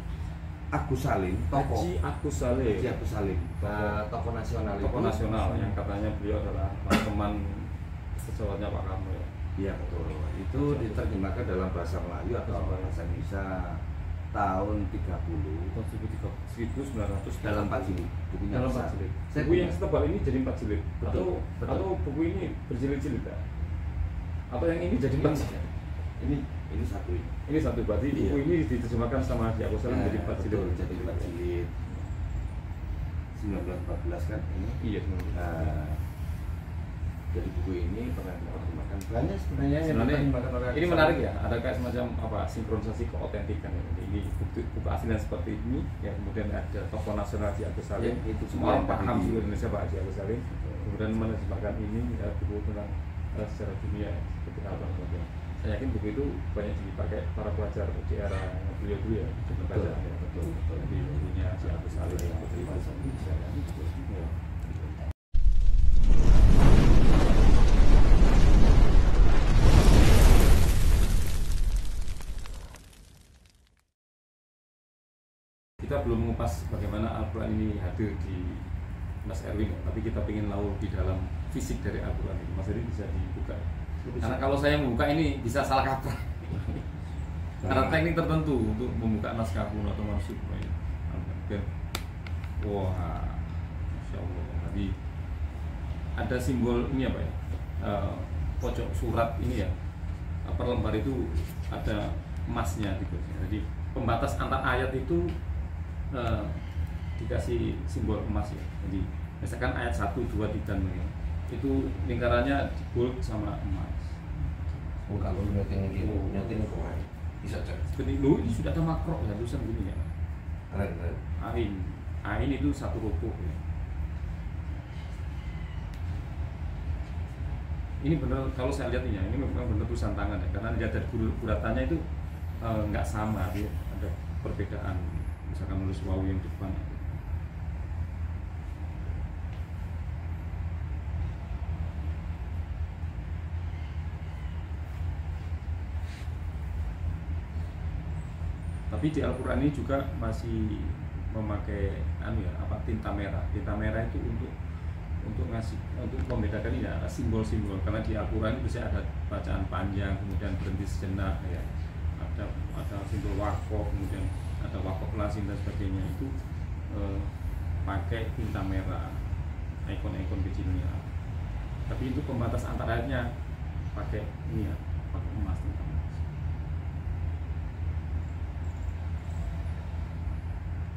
Agus Salim, Haji Agus Salim, tokoh nasional tokoh nasional yang katanya beliau adalah teman sejawatnya Pak Karno ya. Iya betul. Itu diterjemahkan dalam bahasa Melayu atau bahasa Indonesia tahun 30. Tahun 1900 Dalam 4 jilid. Bukunya dalam besar. 4 jilid. Saya Buku punya. yang setebal ini jadi 4 jilid. Betul. Atau buku ini berjilid-jilid ya? Atau yang ini jadi 4 jilid? Ini satu ini. Ini satu, berarti Iya. buku ini diterjemahkan sama Haji Agus Salim jadi 4 jilid. Betul, jadi 4 jilid. 1914 kan ini. Iya, Nah, jadi buku ini pernah diterjemahkan banyak sebenarnya yang sebenarnya diterjemahkan oleh ini Agus menarik Salim. ya, ada kayak semacam apa sinkronisasi keautentikan ya. Jadi ini buku aslinya seperti ini ya, kemudian ada tokoh nasional Haji Agus Salim, Ya, itu semua orang semua paham di- seluruh Indonesia Pak Haji Agus Salim, kemudian menerjemahkan ini ya, buku tentang sejarah dunia ya, seperti apa kemudian saya yakin buku itu banyak dipakai para pelajar di era beliau dulu ya, di Betul, bacaan ya. betul. Jadi bukunya Haji Agus Salim yang putri bahasa Indonesia ya. Ya. Kita belum mengupas bagaimana Al-Quran ini hadir di Mas Erwin, tapi kita ingin tahu di dalam fisik dari Al-Quran ini. Mas Erwin bisa dibuka. Karena kalau saya membuka ini bisa salah kaprah. Ada teknik tertentu untuk membuka naskah kuno atau mansub. Wah, Masya Allah. Jadi ada simbol ini apa ya? Pojok surat ini ya. Per lembar itu ada emasnya gitu. Jadi pembatas antar ayat itu dikasih simbol emas ya. Jadi misalkan ayat 1, 2, 3 ya, itu lingkarannya gold sama emas. Kalau nyeting kemarin bisa cek. Seperti lu ini sudah ada makro ya, tulisan gini ya. Keren. Ain itu satu rukuh ya. Ini benar, kalau saya lihat ini memang benar tulisan tangan ya, karena lihat dari guratannya itu nggak sama, dia ada perbedaan. Misalkan nulis wawu yang depan. Tapi di Al-Quran ini juga masih memakai tinta merah. Tinta merah itu untuk membedakan ini ya, simbol-simbol, karena di Al-Quran bisa ada bacaan panjang kemudian berhenti sejenak ya. Ada simbol wakof, kemudian ada wakof lazim dan sebagainya, itu pakai tinta merah, ikon-ikon kecilnya. Tapi itu pembatas antara ayatnya pakai ini ya, pakai emas, tinta emas.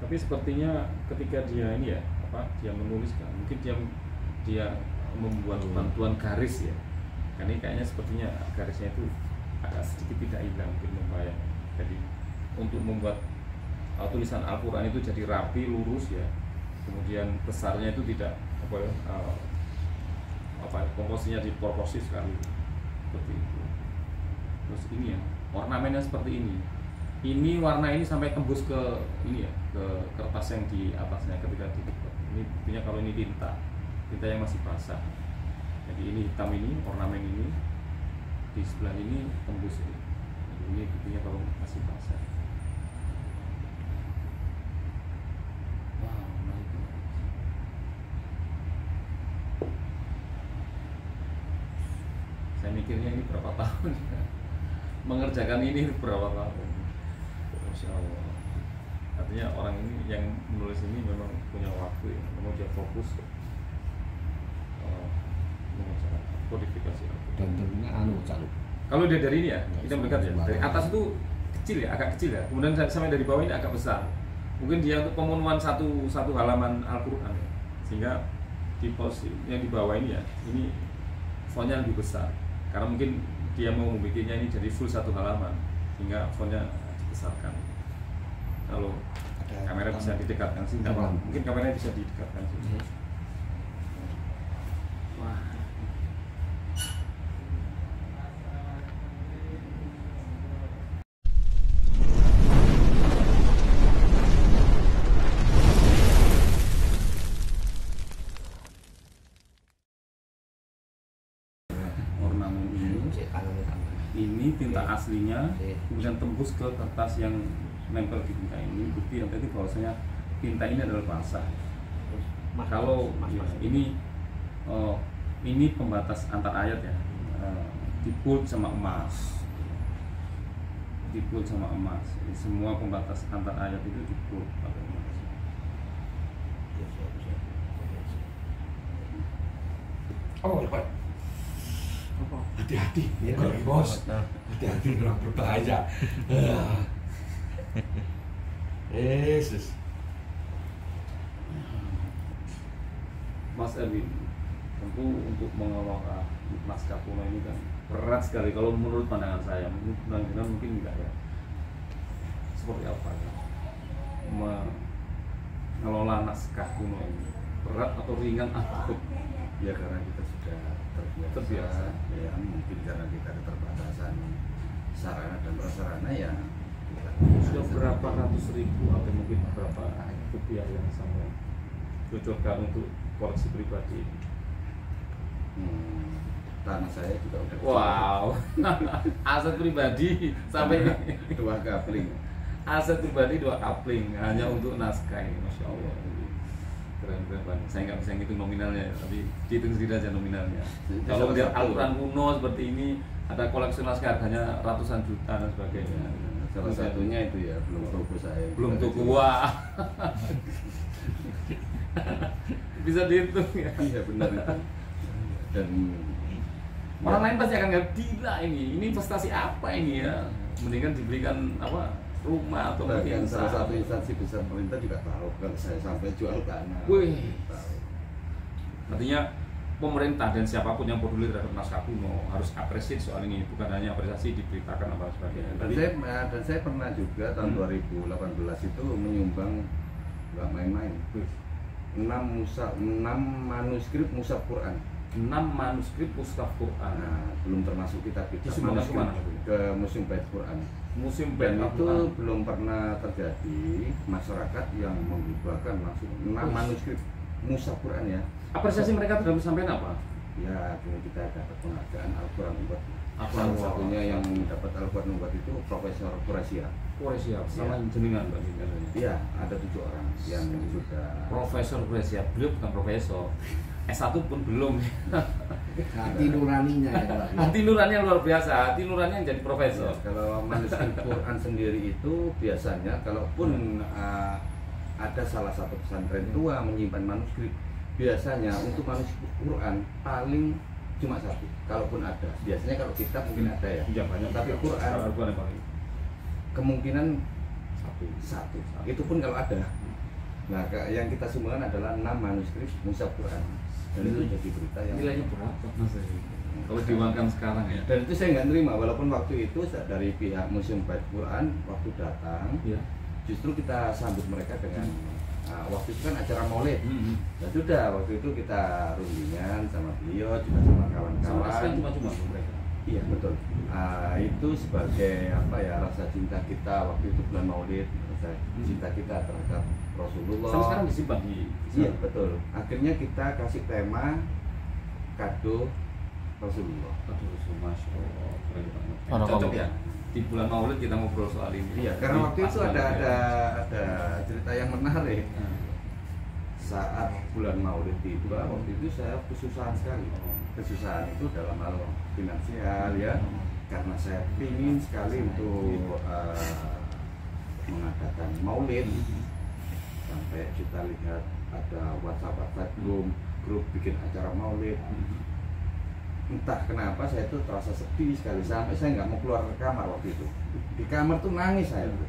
Tapi sepertinya ketika dia ini ya, dia menuliskan, mungkin dia membuat bantuan garis ya. Karena ini kayaknya sepertinya garisnya itu agak sedikit tidak hilang, mungkin membayang. Jadi untuk membuat tulisan Al-Quran itu jadi rapi, lurus ya. Kemudian besarnya itu tidak komposisinya diproporsi sekali seperti itu. Terus ini ya, ornamennya seperti ini. Ini warna ini sampai tembus ke ini ya, ke kertas yang di atasnya ketika dibuka. Ini buktinya kalau ini tinta yang masih basah. Jadi ini hitam, ini ornamen ini di sebelah ini tembus ini. Jadi ini buktinya kalau masih basah. Wow, menarik. Saya mikirnya berapa tahun mengerjakan ini berapa tahun. Masya Allah. Artinya orang ini yang menulis ini memang punya waktu ya, memang dia fokus mengerjakan kodifikasi Dan tentunya caluk. kalau dia dari ini ya, kita melihat ya, dari atas itu kecil ya, agak kecil ya, kemudian sampai dari bawah ini agak besar. Mungkin dia untuk pemenuhan satu halaman Al-Quran ya. Sehingga di pos yang di bawah ini ya, ini fontnya lebih besar karena mungkin dia mau membuatnya ini jadi full satu halaman sehingga fontnya dibesarkan. Kalau kamera bisa didekatkan sih, nggak apa-apa. Mungkin kameranya bisa didekatkan sih. Wah. Ornamen ini tinta aslinya kemudian tembus ke kertas yang nempel di tinta ini, bukti yang tadi bahwasanya tinta ini adalah basah. Kalau ini pembatas antar ayat ya, dibold sama emas, dibold sama emas. Jadi semua pembatas antar ayat itu dibold pakai emas. Oh, Pak. Hati-hati, ya bos. Hati-hati, orang berbahaya. Yesus. Mas Erwin, tentu untuk mengelola naskah kuno ini kan berat sekali kalau menurut pandangan saya. Mungkin enggak ya. Seperti apa ya? Mengelola naskah kuno ini berat atau ringan atau Ya karena kita sudah terbiasa. Ya mungkin karena kita keterbatasan sarana dan prasarana ya. sudah berapa ratus ribu atau mungkin berapa rupiah yang sampai cocokkan untuk koleksi pribadi ini? Tanah saya juga udah. Wow, aset pribadi sampai 2 kapling. aset pribadi 2 kapling hanya untuk naskah ini, masya Allah. Keren banget. Saya nggak bisa ngitung nominalnya, tapi dihitung sendiri aja nominalnya. Kalau lihat Al-Quran kuno seperti ini, ada koleksi naskah harganya ratusan juta dan sebagainya. Salah satunya itu ya belum toko saya. Belum toko, wah. Bisa dihitung ya. Iya benar itu. Dan orang lain pasti akan nggak gila ini investasi apa ini ya, mendingan diberikan apa rumah atau mungkin salah satu instansi besar pemerintah juga tahu kalau saya sampai jual tanah. Wih. Tahu. Artinya pemerintah dan siapapun yang peduli terhadap naskah kuno harus apresiasi soal ini, bukan hanya apresiasi diberitakan apa sebagainya. Dan saya pernah juga tahun 2018 itu menyumbang nggak main-main 6 manuskrip mushaf Quran. 6 manuskrip mushaf Quran. Nah, belum termasuk kitab-kitab Disumbangkan manuskrip kemana? ke Museum Bait Quran. Musim Dan Bait itu Al-Quran. belum pernah terjadi masyarakat yang menghibahkan langsung 6 manuskrip mushaf Quran ya. Apresiasi mereka terhadap sampean apa? Ya, akhirnya kita dapat penghargaan Al-Quran Ubat. Al-Quran Salah satunya yang dapat Al-Quran Ubat itu Profesor Quraisy. Korea sama jenengan Mbak katanya. Iya, ada 7 orang yang sudah. Profesor Korea, beliau bukan profesor. S1 pun belum. Hati nuraninya ya, Pak. Hati nuraninya luar biasa, hati nuraninya jadi profesor. Ya, kalau manuskrip Quran sendiri itu biasanya kalaupun ada salah satu pesantren tua menyimpan manuskrip, biasanya untuk manuskrip Quran paling cuma 1, kalaupun ada. Biasanya kalau kitab mungkin ada ya. Iya banyak, Tapi Quran yang paling kemungkinan 1. 1. Itu pun kalau ada. Nah, yang kita sumbangkan adalah 6 manuskrip mushaf Quran. Dan itu jadi berita yang nilainya berapa Mas? Kalau diuangkan sekarang ya. Dan itu saya nggak terima, walaupun waktu itu dari pihak Museum Bait Quran waktu datang, Iya. justru kita sambut mereka dengan waktu itu kan acara Maulid. Dan sudah waktu itu kita rundingan sama beliau juga sama Sama kawan-kawan. sekali cuma mereka. Iya betul. Itu sebagai apa ya, rasa cinta kita waktu itu bulan Maulid, rasa cinta kita terhadap Rasulullah. Sampai sekarang disimpan di. Iya betul. Akhirnya kita kasih tema kado Rasulullah. Aduh, masya Allah, keren banget. Orang Cocok ngomong. ya. Di bulan Maulid kita ngobrol soal ini. Iya, karena waktu Pas itu banget ya. ada cerita yang menarik. Nah, saat bulan Maulid itu waktu itu saya kesusahan sekali. Kesusahan itu dalam hal finansial ya, karena saya ingin sekali untuk mengadakan Maulid. Sampai kita lihat ada WhatsApp grup bikin acara Maulid. Entah kenapa saya itu terasa sedih sekali, sampai saya nggak mau keluar ke kamar waktu itu. Di kamar tuh nangis saya tuh.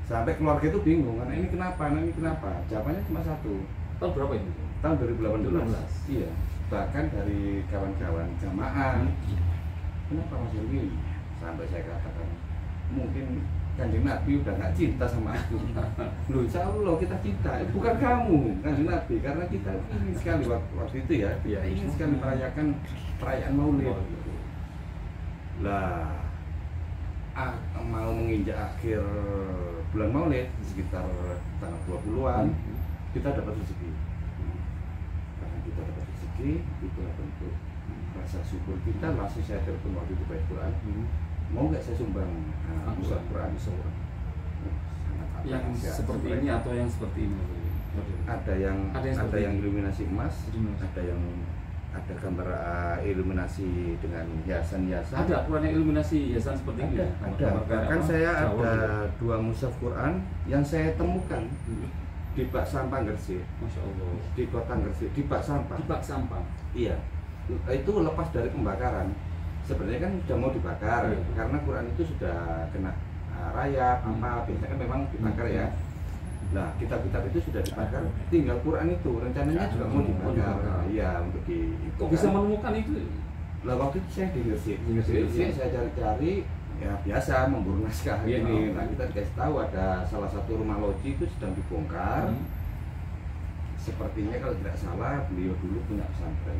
Sampai keluarga itu bingung, karena ini kenapa? Jawabannya cuma satu. Tahun berapa ini? Tahun 2018. 2018. Iya. Bahkan dari kawan-kawan jamaah, kenapa Mas Erwin? Sampai saya katakan, mungkin Kanjeng Nabi udah nggak cinta sama aku. Loh, insya Allah kita cinta, bukan kamu Kanjeng Nabi, karena kita ingin sekali waktu itu ya, kita ingin sekali merayakan perayaan Maulid. Lah, mau menginjak akhir bulan Maulid sekitar tanggal 20-an, kita dapat rezeki. Karena kita dapat rezeki, itulah bentuk rasa syukur kita. Langsung saya telepon waktu itu Baik Quran, mau nggak saya sumbang pusat Quran? Yang seperti ini atau yang seperti ini? Ada yang iluminasi emas, ada gambar iluminasi dengan hiasan-hiasan. Ada Quran yang iluminasi hiasan seperti ini? Ada. Bahkan saya ada 2 mushaf Quran yang saya temukan di bak sampah Gresik. Masya Allah. Di kota Gresik, di bak sampah. Di bak sampah. Iya. Itu lepas dari pembakaran. Sebenarnya kan sudah mau dibakar, karena Quran itu sudah kena rayap, biasanya kan memang dibakar ya. Nah, kitab-kitab itu sudah dibakar, tinggal Quran itu rencananya juga mau dibakar. Iya, untuk Kok bisa menemukan itu? Lah waktu itu saya di Gresik, saya cari-cari, ya biasa memburu naskah ini. Nah, kita dikasih tahu ada salah satu rumah loji itu sedang dibongkar. Sepertinya kalau tidak salah beliau dulu punya pesantren.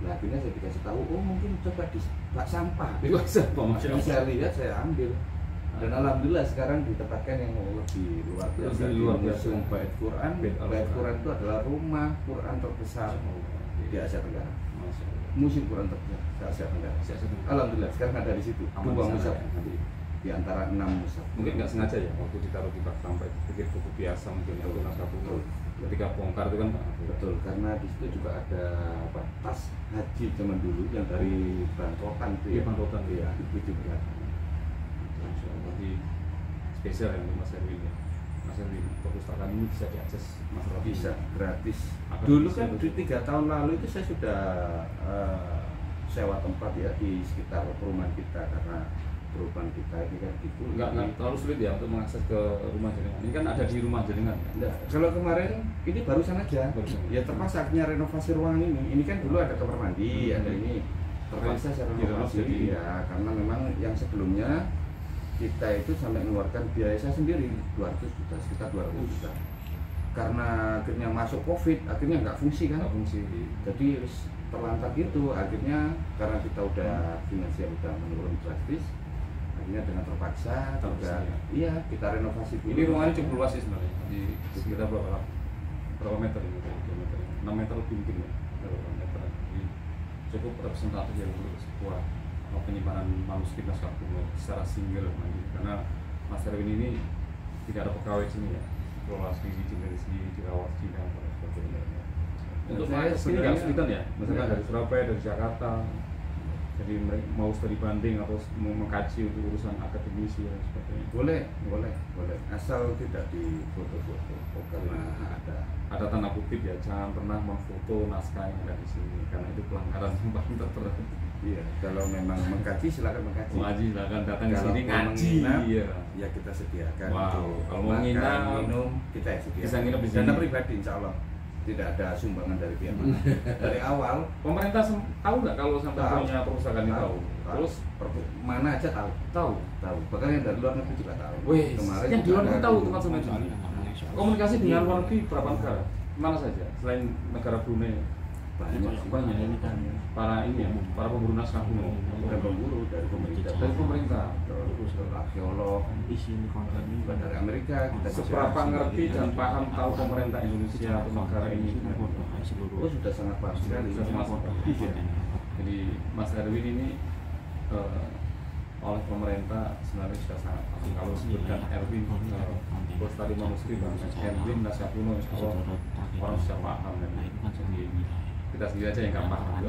Nah, akhirnya saya dikasih tahu, oh mungkin coba di bak sampah. Jadi saya lihat, saya ambil. Dan alhamdulillah sekarang ditempatkan yang lebih luar biasa. Museum Bait Quran. Bait Quran itu adalah rumah Quran terbesar di Asia Tenggara. Museum Quran terbesar di Asia Tenggara. Alhamdulillah sekarang ada di situ. 2 mushaf di antara 6 mushaf. Mungkin nggak sengaja ya waktu ditaruh di bak sampah, pikir buku biasa mungkin atau naskah kuno. Ketika bongkar itu kan betul, karena di situ juga ada tas haji zaman dulu yang dari Bantotan itu ya. Bantotan ya, itu juga. Jadi spesial ya untuk Mas Erwin ya. Mas Erwin, perpustakaan ini bisa diakses masyarakat? Bisa, gratis. Dulu kan di 3 tahun lalu itu saya sudah sewa tempat ya di sekitar perumahan kita, karena perubahan kita ini kan gitu. Enggak terlalu sulit ya untuk mengakses ke rumah jenengan. Ini kan ada di rumah jenengan ya? Nah, kalau kemarin ini barusan aja. Ya terpaksa akhirnya renovasi ruangan ini. Ini kan dulu ada kamar mandi, ada ini. Terpaksa saya renovasi ya, karena memang yang sebelumnya kita itu sampai mengeluarkan biaya saya sendiri 200 juta, sekitar 200 juta. Karena akhirnya masuk Covid, akhirnya nggak fungsi kan? Nggak fungsi. Jadi terlantar gitu. Akhirnya karena kita udah finansial udah menurun drastis, akhirnya dengan terpaksa juga iya kita renovasi dulu. Ini ruangannya cukup luas sih sebenarnya, di sekitar berapa meter ini? 6 meter lebih mungkin ya, berapa meter. Jadi cukup representatif ya untuk sebuah penyimpanan manuskrip naskah kuno secara single, karena Mas Erwin ini tidak ada pegawai sini ya, kelola sendiri, dirawat sendiri dan sebagainya. Untuk saya sini nggak kesulitan ya, misalkan dari Surabaya, dari Jakarta, jadi mau studi banding atau mau mengkaji untuk urusan akademisi dan sebagainya. Boleh, asal tidak di foto-foto, karena ada tanda kutip ya, jangan pernah memfoto naskah yang ada di sini karena itu pelanggaran yang paling terberat. Iya, kalau memang mengkaji silakan mengkaji. Ngaji silakan datang ke Kalau sini ngaji. Iya. Ya kita sediakan. Wow. Kalau mau nginap, minum kita sediakan. Bisa nginap di sini. Dana pribadi insya Allah. Tidak ada sumbangan dari pihak mana. Dari awal pemerintah tahu nggak kalau sampai punya perpustakaan ini tahu? Terus mana aja tahu. Tahu. Bahkan yang dari luar negeri juga tahu. Wih, kemarin yang di luar negeri tahu tempat sama ini. Komunikasi dengan luar negeri berapa negara? Mana saja selain negara Brunei? Banyak ini kan para pemburu naskah kuno. Bukan pemburu, dari pemerintah. Terus arkeolog dari Amerika. Kita seberapa ngerti dan paham tahu pemerintah Indonesia atau negara ini? Oh, sudah sangat paham sekali. Jadi Mas Erwin ini oleh pemerintah sebenarnya sudah sangat paham. Kalau sebutkan Erwin pelestari manuskrip, Mas Erwin, naskah kuno, insya Allah orang sudah paham dan jadi kita sendiri aja yang nggak paham.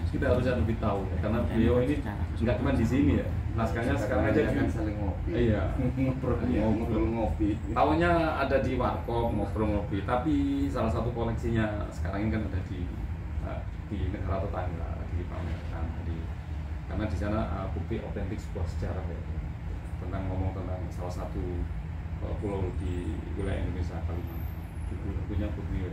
Kita harusnya lebih tahu ya, karena beliau ini nggak cuma di sini ya, naskahnya sekarang aja kan saling ngopi. Iya, ngobrol ngopi. tahunya ada di warkop ngobrol ngopi, tapi salah satu koleksinya sekarang ini kan ada di negara tetangga, dipamerkan karena di sana bukti otentik sebuah sejarah ya, tentang ngomong tentang salah satu pulau di wilayah Indonesia, Kalimantan. Punya bukti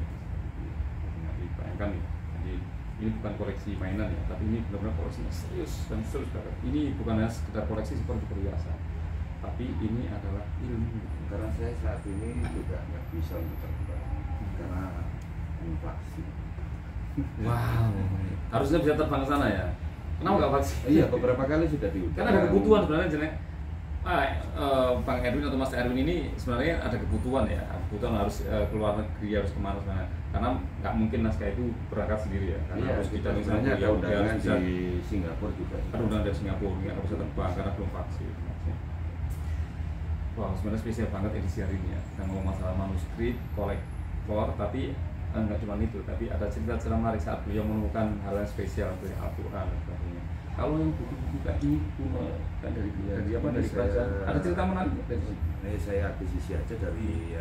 dibayangkan ya. Jadi ini bukan koleksi mainan ya, tapi ini benar-benar koleksi serius dan serius banget. Ini bukan hanya sekedar koleksi seperti perhiasan, tapi ini adalah ilmu. Karena saya saat ini juga nggak bisa untuk terbang karena inflasi. Wow, harusnya bisa terbang ke sana ya. Kenapa nggak vaksin? Iya, beberapa kali sudah diundang. Kan ada kebutuhan sebenarnya jenek. Bang Edwin atau Mas Erwin ini sebenarnya ada kebutuhan ya, kebutuhan harus keluar negeri, harus kemana sana, karena nggak mungkin naskah itu berangkat sendiri ya, karena Iya, harus didampingi sama sebenarnya ada beliau, undangan harus bisa di Singapura juga. ada undangan dari Singapura, nggak bisa terbang karena belum vaksin. Wow, sebenarnya spesial banget edisi hari ini ya, kita ngomong masalah manuskrip, kolektor, tapi nggak cuma itu, tapi ada cerita-cerita menarik saat beliau menemukan hal yang spesial dari Al-Quran dan sebagainya. Kalau yang buku-buku kayak ini kuno kan dari apa, dari kerajaan, ada cerita menarik dari saya akuisisi aja dari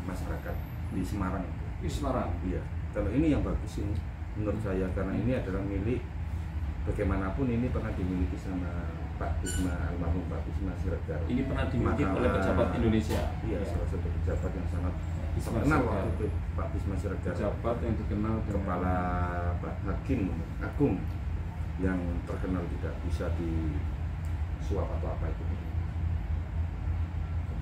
masyarakat di Semarang. di Semarang. Iya, kalau ini yang bagus ini menurut saya, karena ini adalah milik, bagaimanapun ini pernah dimiliki sama Pak Bisma, almarhum Pak Bisma Siregar. Ini pernah dimiliki oleh pejabat Indonesia. Iya, salah satu pejabat yang sangat Bisma terkenal Siregar. waktu itu, Pak Bisma Siregar. Pejabat yang dikenal dengan Kepala Hakim Agung yang terkenal tidak bisa disuap atau apa itu.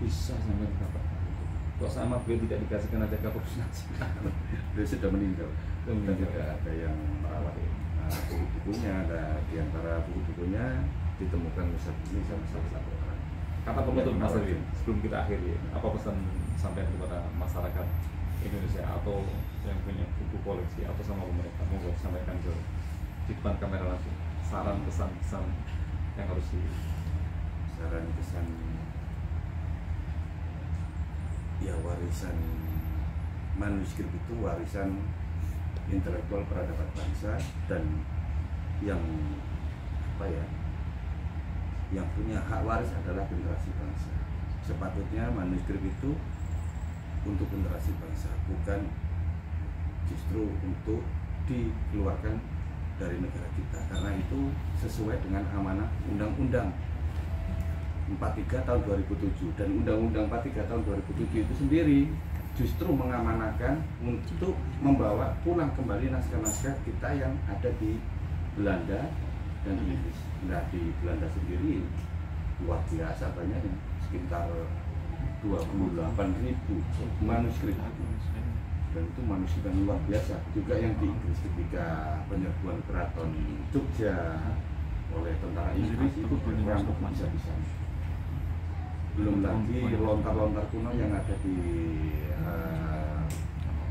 bisa sampai dapat itu. Kok sama beliau tidak dikasihkan aja kapok Beliau sudah meninggal dan Meninggal. tidak ada yang merawat buku-bukunya. Ada di antara buku-bukunya ditemukan ini sama salah satu orang. Kata penutup Mas Erwin, sebelum kita akhiri, apa pesan sampai kepada masyarakat Indonesia atau yang punya buku koleksi atau sama pemerintah, monggo sampaikan di depan kamera langsung, saran pesan-pesan yang harus di Saran kesan, ya warisan manuskrip itu warisan intelektual peradaban bangsa, dan yang apa ya, yang punya hak waris adalah generasi bangsa. Sepatutnya manuskrip itu untuk generasi bangsa, bukan justru untuk dikeluarkan dari negara kita, karena itu sesuai dengan amanah Undang-Undang 43 tahun 2007, dan Undang-Undang 43 tahun 2007 itu sendiri justru mengamanahkan untuk membawa pulang kembali naskah-naskah kita yang ada di Belanda dan Inggris. Nah, di Belanda sendiri luar biasa banyaknya, sekitar 28.000 manuskrip, dan itu manuskrip yang luar biasa. Juga yang di Inggris ketika penyerbuan keraton Jogja oleh tentara Inggris itu berampok bisa-bisa. Belum lagi lontar-lontar kuno yang ada di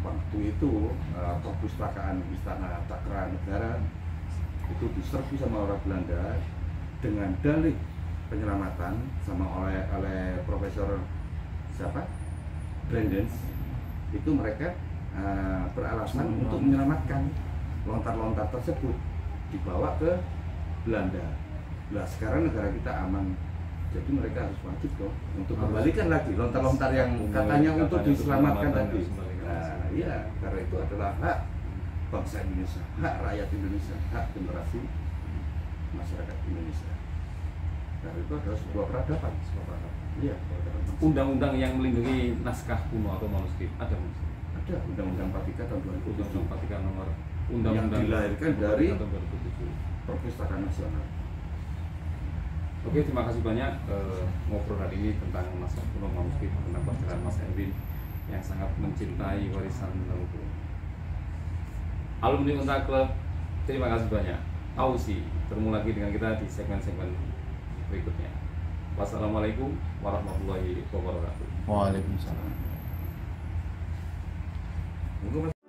waktu itu perpustakaan Istana Cakra Negara itu diserbu sama orang Belanda dengan dalih penyelamatan sama oleh Profesor siapa? Brandens. Itu mereka beralasan untuk menyelamatkan lontar-lontar tersebut, dibawa ke Belanda. Nah, sekarang negara kita aman, jadi mereka harus wajib dong untuk kembalikan lagi lontar-lontar yang katanya untuk diselamatkan tadi. Nah, iya, karena itu adalah hak bangsa Indonesia, hak rakyat Indonesia, hak generasi masyarakat Indonesia. Karena itu adalah sebuah peradaban. Iya, peradaban bangsa. undang-undang yang melindungi naskah kuno atau manuskrip ada Mas? Ada Undang-Undang 43 tahun 2007 Undang-undang 43 nomor yang undang-undang dilahirkan dari 43 tahun 2007. Perpustakaan Nasional. Oke, terima kasih banyak ngobrol hari ini tentang naskah kuno manuskrip, tentang pelajaran Mas Erwin yang sangat mencintai warisan leluhur. Alumni Unta Club, terima kasih banyak. Ausi, bertemu lagi dengan kita di segmen-segmen berikutnya. Wassalamualaikum warahmatullahi wabarakatuh. Waalaikumsalam. Monggo, Mas.